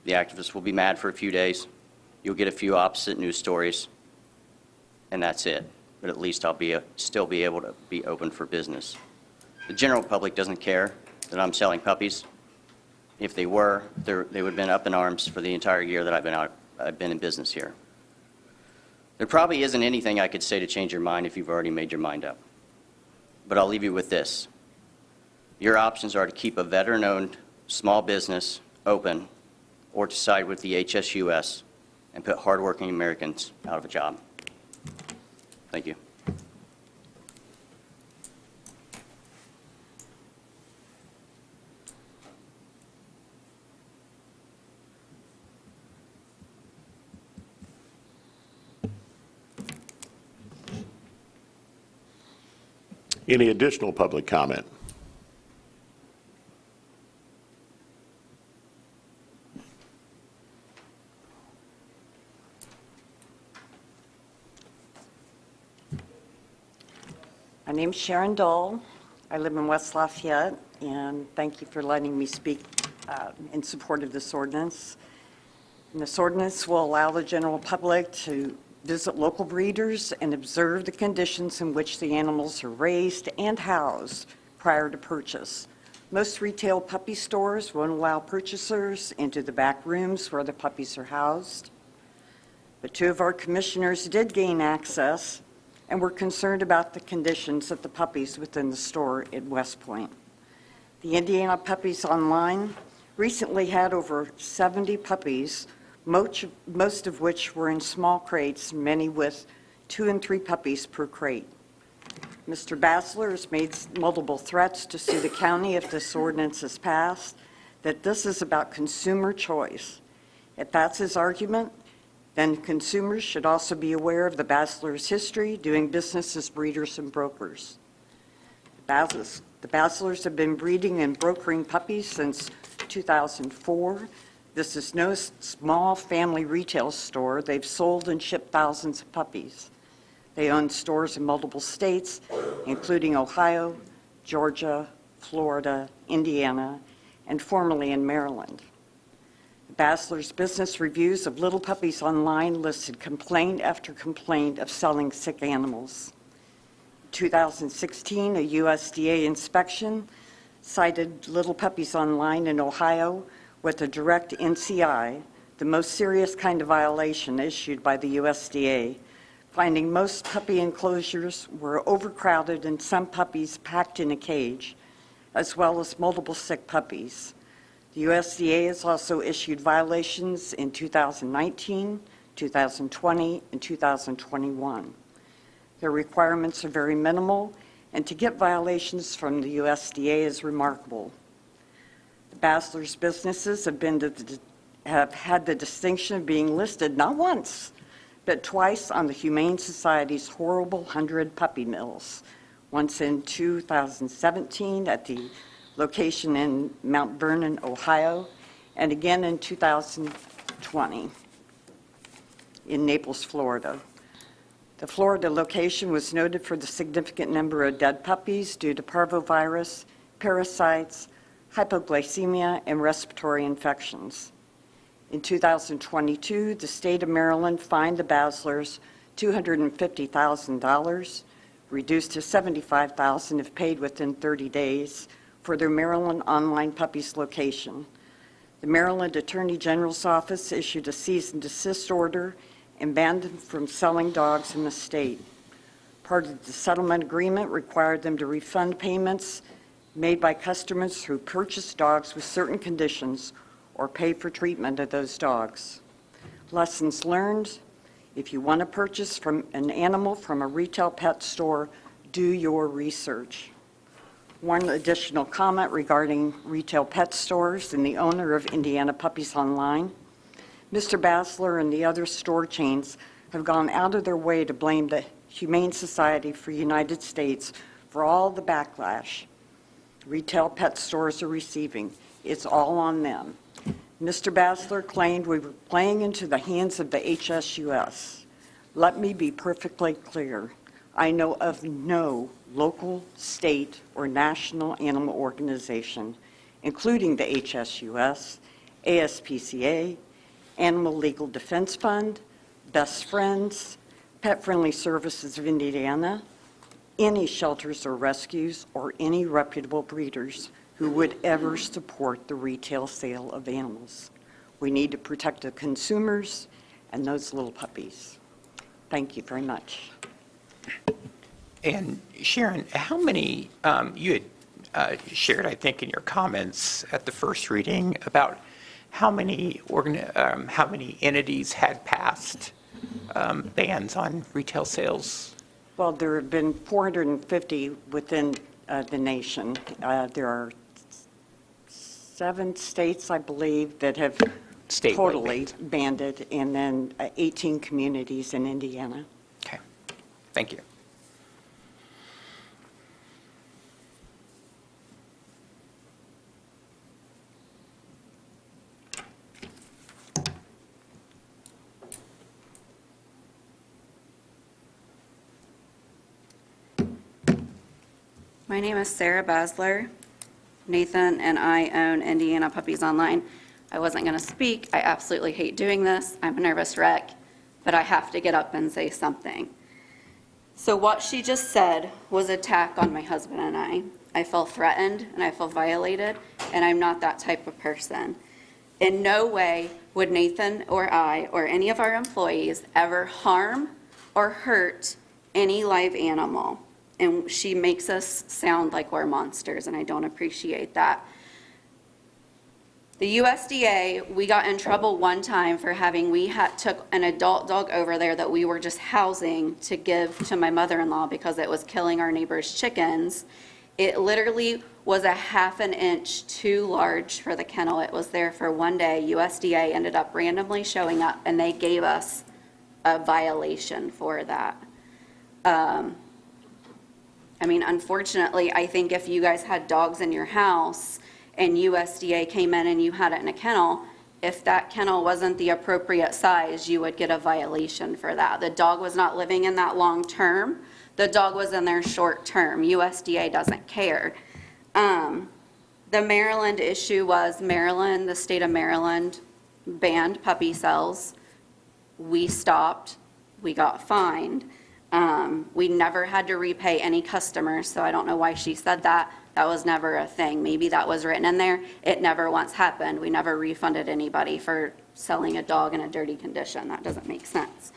The activists will be mad for a few days. You'll get a few opposite news stories, and that's it. But at least I'll still be able to be open for business. The general public doesn't care that I'm selling puppies. If they were, they would have been up in arms for the entire year that I've been in business here. There probably isn't anything I could say to change your mind if you've already made your mind up. But I'll leave you with this. Your options are to keep a veteran-owned small business open or to side with the HSUS and put hardworking Americans out of a job. Thank you.
Any additional public comment?
My name's Sharon Dole. I live in West Lafayette, and thank you for letting me speak in support of this ordinance. And this ordinance will allow the general public to visit local breeders and observe the conditions in which the animals are raised and housed prior to purchase. Most retail puppy stores won't allow purchasers into the back rooms where the puppies are housed. But 2 of our commissioners did gain access and were concerned about the conditions of the puppies within the store at West Point. The Indiana Puppies Online recently had over 70 puppies, most of which were in small crates, many with 2 and 3 puppies per crate. Mr. Basler has made multiple threats to sue the county if this ordinance is passed, that this is about consumer choice. If that's his argument, then consumers should also be aware of the Baslers' history doing business as breeders and brokers. The Baslers have been breeding and brokering puppies since 2004. This is no small family retail store. They've sold and shipped thousands of puppies. They own stores in multiple states, including Ohio, Georgia, Florida, Indiana, and formerly in Maryland. Baslers business reviews of little puppies online listed complaint after complaint of selling sick animals. In 2016, a USDA inspection cited little puppies online in Ohio with a direct NCI, the most serious kind of violation issued by the USDA, finding most puppy enclosures were overcrowded and some puppies packed in a cage, as well as multiple sick puppies. The USDA has also issued violations in 2019, 2020, and 2021. Their requirements are very minimal, and to get violations from the USDA is remarkable. The Baslers businesses have had the distinction of being listed not once, but twice on the Humane Society's horrible 100 puppy mills, once in 2017 at the location in Mount Vernon, Ohio, and again in 2020 in Naples, Florida. The Florida location was noted for the significant number of dead puppies due to parvovirus, parasites, hypoglycemia, and respiratory infections. In 2022, the state of Maryland fined the Baslers $250,000, reduced to $75,000 if paid within 30 days, for their Maryland online puppies location. The Maryland Attorney General's office issued a cease and desist order and banned them from selling dogs in the state. Part of the settlement agreement required them to refund payments made by customers who purchased dogs with certain conditions or pay for treatment of those dogs. Lessons learned: if you want to purchase from an animal from a retail pet store, do your research. One additional comment regarding retail pet stores and the owner of Indiana Puppies Online. Mr. Basler and the other store chains have gone out of their way to blame the Humane Society for the United States for all the backlash retail pet stores are receiving. It's all on them. Mr. Basler claimed we were playing into the hands of the HSUS. Let me be perfectly clear. I know of no local, state, or national animal organization, including the HSUS, ASPCA, Animal Legal Defense Fund, Best Friends, Pet Friendly Services of Indiana, any shelters or rescues, or any reputable breeders who would ever support the retail sale of animals. We need to protect the consumers and those little puppies. Thank you very much.
And Sharon, how many, you had shared, I think, in your comments at the first reading about how many entities had passed bans on retail sales?
Well, there have been 450 within the nation. There are 7 states, I believe, that have totally banned it, and then 18 communities in Indiana.
Okay, thank you.
My name is Sarah Basler. Nathan and I own Indiana Puppies Online. I wasn't going to speak. I absolutely hate doing this. I'm a nervous wreck, but I have to get up and say something. So what she just said was an attack on my husband and I. I feel threatened and I feel violated, and I'm not that type of person. In no way would Nathan or I or any of our employees ever harm or hurt any live animal. And she makes us sound like we're monsters, and I don't appreciate that. The USDA, we got in trouble one time for took an adult dog over there that we were just housing to give to my mother-in-law because it was killing our neighbor's chickens. It literally was a ½ an inch too large for the kennel. It was there for one day. USDA ended up randomly showing up, and they gave us a violation for that. I mean, unfortunately, I think if you guys had dogs in your house and USDA came in and you had it in a kennel, if that kennel wasn't the appropriate size, you would get a violation for that. The dog was not living in that long term. The dog was in there short term. USDA doesn't care. The Maryland issue was Maryland, the state of Maryland banned puppy cells. We stopped. We got fined. We never had to repay any customers, so I don't know why she said that. That was never a thing. Maybe that was written in there. It never once happened. We never refunded anybody for selling a dog in a dirty condition. That doesn't make sense.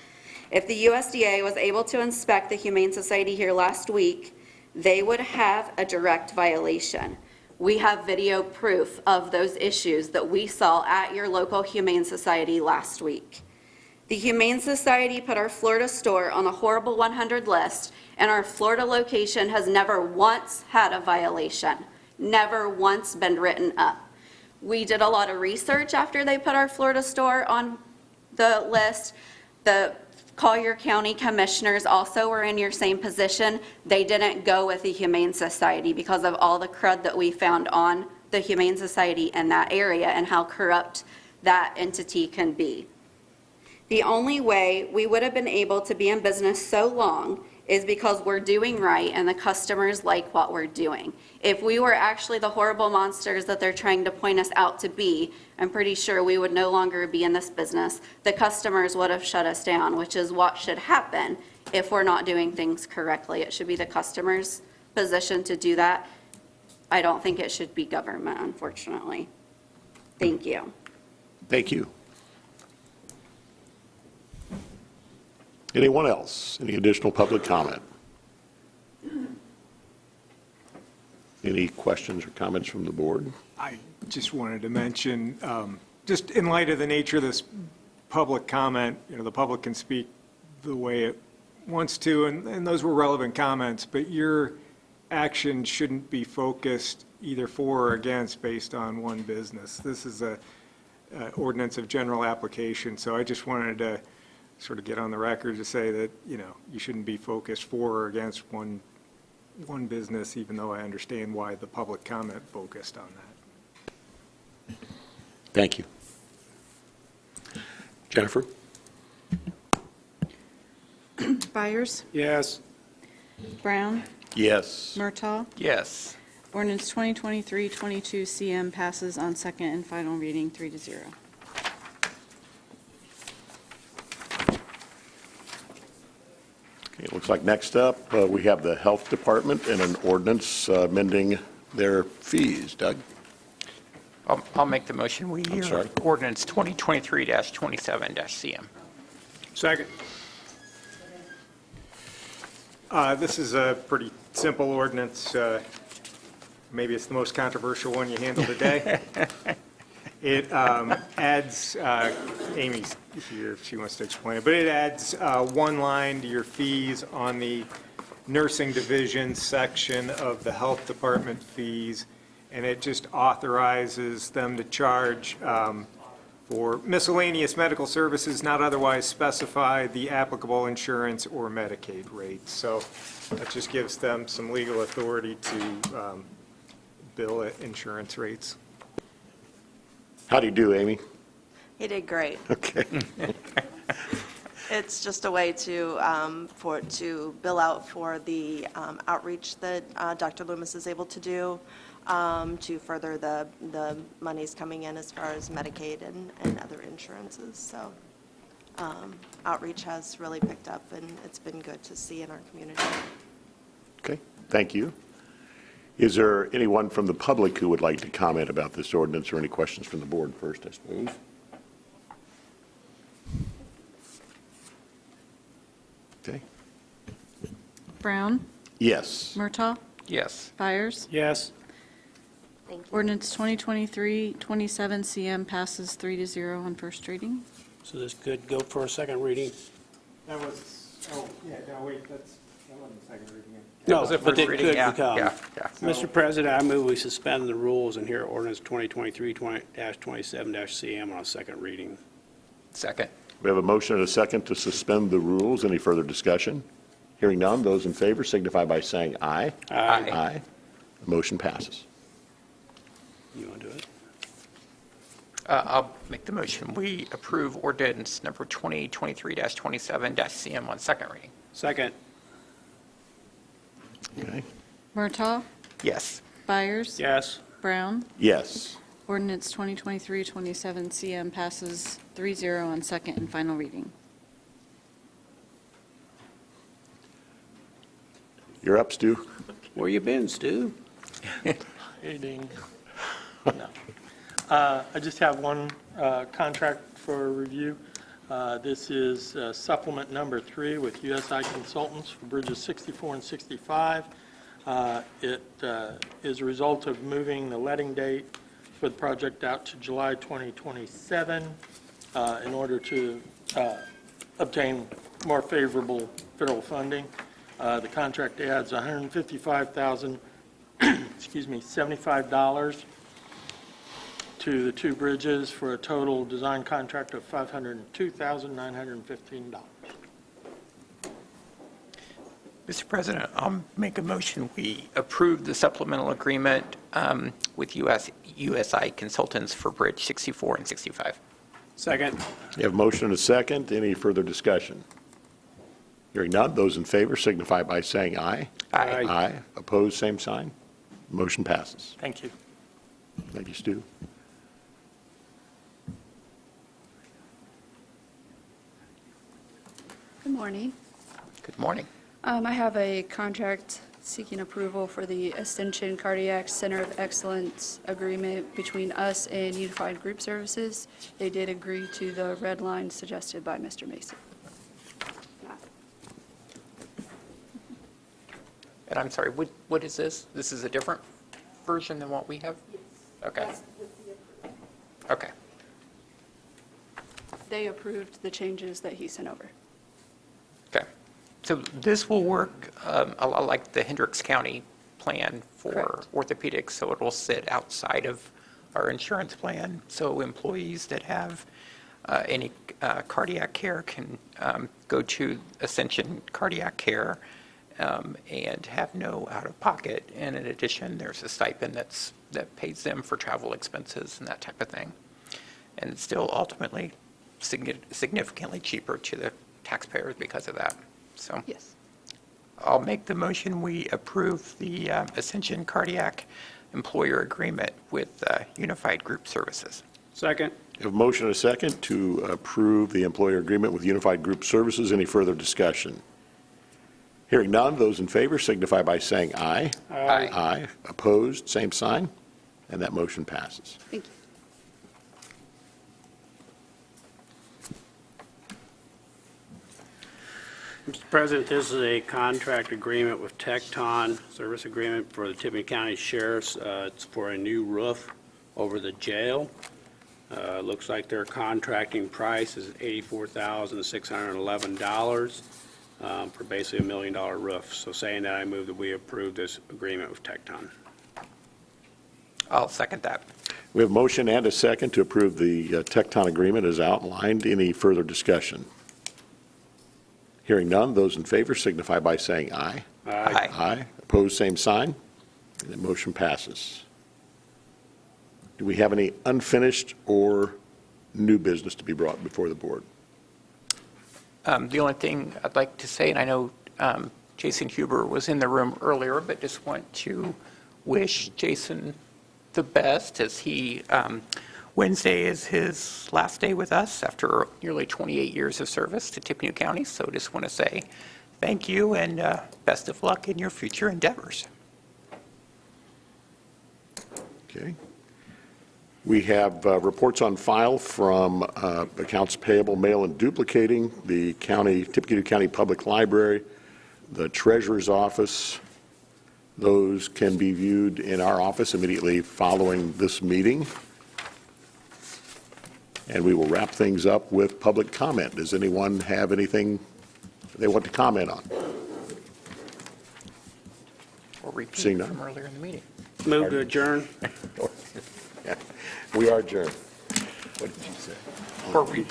If the USDA was able to inspect the Humane Society here last week, they would have a direct violation. We have video proof of those issues that we saw at your local Humane Society last week. The Humane Society put our Florida store on the horrible 100 list, and our Florida location has never once had a violation, never once been written up. We did a lot of research after they put our Florida store on the list. The Collier County commissioners also were in your same position. They didn't go with the Humane Society because of all the crud that we found on the Humane Society in that area and how corrupt that entity can be. The only way we would have been able to be in business so long is because we're doing right and the customers like what we're doing. If we were actually the horrible monsters that they're trying to point us out to be, I'm pretty sure we would no longer be in this business. The customers would have shut us down, which is what should happen if we're not doing things correctly. It should be the customer's position to do that. I don't think it should be government, unfortunately. Thank you.
Thank you. Anyone else? Any additional public comment? Any questions or comments from the board?
I just wanted to mention, just in light of the nature of this public comment, the public can speak the way it wants to, and those were relevant comments, but your action shouldn't be focused either for or against based on one business. This is a ordinance of general application, so I just wanted to sort of get on the record to say that, you shouldn't be focused for or against one business, even though I understand why the public comment focused on that.
Thank you. Jennifer?
Byers?
Yes.
Brown?
Yes.
Murtaugh?
Yes.
Ordinance 2023-22 CM passes on second and final reading 3-0.
Okay, it looks like next up, we have the Health Department and an ordinance amending their fees. Doug?
I'll make the motion. We hear
sorry.
ordinance 2023-27-CM.
Second.
This is a pretty simple ordinance. Maybe it's the most controversial one you handle today. It adds, Amy's here if she wants to explain it, but it adds one line to your fees on the nursing division section of the health department fees, and it just authorizes them to charge for miscellaneous medical services not otherwise specified the applicable insurance or Medicaid rates. So that just gives them some legal authority to bill at insurance rates.
How do you do, Amy?
He did great.
Okay.
It's just a way to bill out for the outreach that Dr. Loomis is able to do to further the monies coming in as far as Medicaid and other insurances. So outreach has really picked up, and it's been good to see in our community.
Okay, thank you. Is there anyone from the public who would like to comment about this ordinance, or any questions from the board first, I suppose? Okay.
Brown?
Yes.
Murtaugh?
Yes.
Byers?
Yes.
Ordinance 2023-27 CM passes 3-0 on first reading.
So this could go for a second reading?
That was, that wasn't the second reading.
No,
was a
but
first
it
reading,
could
yeah,
become.
yeah.
Mr. President, I move we suspend the rules and hear ordinance 2023-27-CM on a second reading.
Second.
We have a motion and a second to suspend the rules. Any further discussion? Hearing none, those in favor signify by saying aye.
Aye.
Aye. The motion passes.
You want to do it?
I'll make the motion. We approve ordinance number 2023-27-CM on second reading.
Second.
Okay.
Murtaugh,
Yes.
Byers,
Yes.
Brown.
Yes.
Ordinance 2023-27 passes 3-0 on second and final reading.
You're up, Stu.
Where you been, Stu?
Hey, Dean. No. I just have one contract for review. This is supplement number 3 with USI Consultants for bridges 64 and 65. It is a result of moving the letting date for the project out to July 2027 in order to obtain more favorable federal funding. The contract adds $155,000, $75 to the 2 bridges for a total design contract of $502,915.
Mr. President, I'll make a motion. We approve the supplemental agreement with USI Consultants for Bridge 64 and 65.
Second.
You have a motion and a second. Any further discussion? Hearing none, those in favor signify by saying aye.
Aye.
Aye. Opposed, same sign. Motion passes.
Thank you.
Thank you, Stu.
Good morning.
Good morning.
I have a contract seeking approval for the Ascension Cardiac Center of Excellence agreement between us and Unified Group Services. They did agree to the red line suggested by Mr. Mason.
And I'm sorry, what is this? This is a different version than what we have? Okay. Okay.
They approved the changes that he sent over.
Okay. So this will work a lot like the Hendricks County plan for
Correct.
orthopedics, so it will sit outside of our insurance plan. So employees that have any cardiac care can go to Ascension Cardiac Care and have no out-of-pocket. And in addition, there's a stipend that pays them for travel expenses and that type of thing. And it's still ultimately significantly cheaper to the taxpayers because of that. So
yes,
I'll make the motion. We approve the Ascension Cardiac Employer Agreement with Unified Group Services.
Second.
You have a motion and a second to approve the employer agreement with Unified Group Services. Any further discussion? Hearing none, those in favor signify by saying aye.
Aye.
Aye. Opposed, same sign, and that motion passes.
thank you.
Mr. President, this is a contract agreement with Tecton, service agreement for the Tippecanoe County Sheriff's. It's for a new roof over the jail. Looks like their contracting price is $84,611 for basically $1 million roof. So saying that, I move that we approve this agreement with Tecton.
I'll second that.
We have a motion and a second to approve the Tecton agreement as outlined. Any further discussion? Hearing none, those in favor signify by saying aye.
Aye.
Aye. Opposed, same sign. And the motion passes. Do we have any unfinished or new business to be brought before the board?
The only thing I'd like to say, and I know Jason Huber was in the room earlier, but just want to wish Jason the best as he, Wednesday is his last day with us after nearly 28 years of service to Tippecanoe County. So just want to say thank you and best of luck in your future endeavors.
Okay. We have reports on file from accounts payable, mail and duplicating, the Tippecanoe County Public Library, the Treasurer's Office. Those can be viewed in our office immediately following this meeting. And we will wrap things up with public comment. Does anyone have anything they want to comment on?
Or repeat
Seeing none.
from earlier in the meeting.
Move to adjourn.
We are adjourned. What did you say?
Or repeat.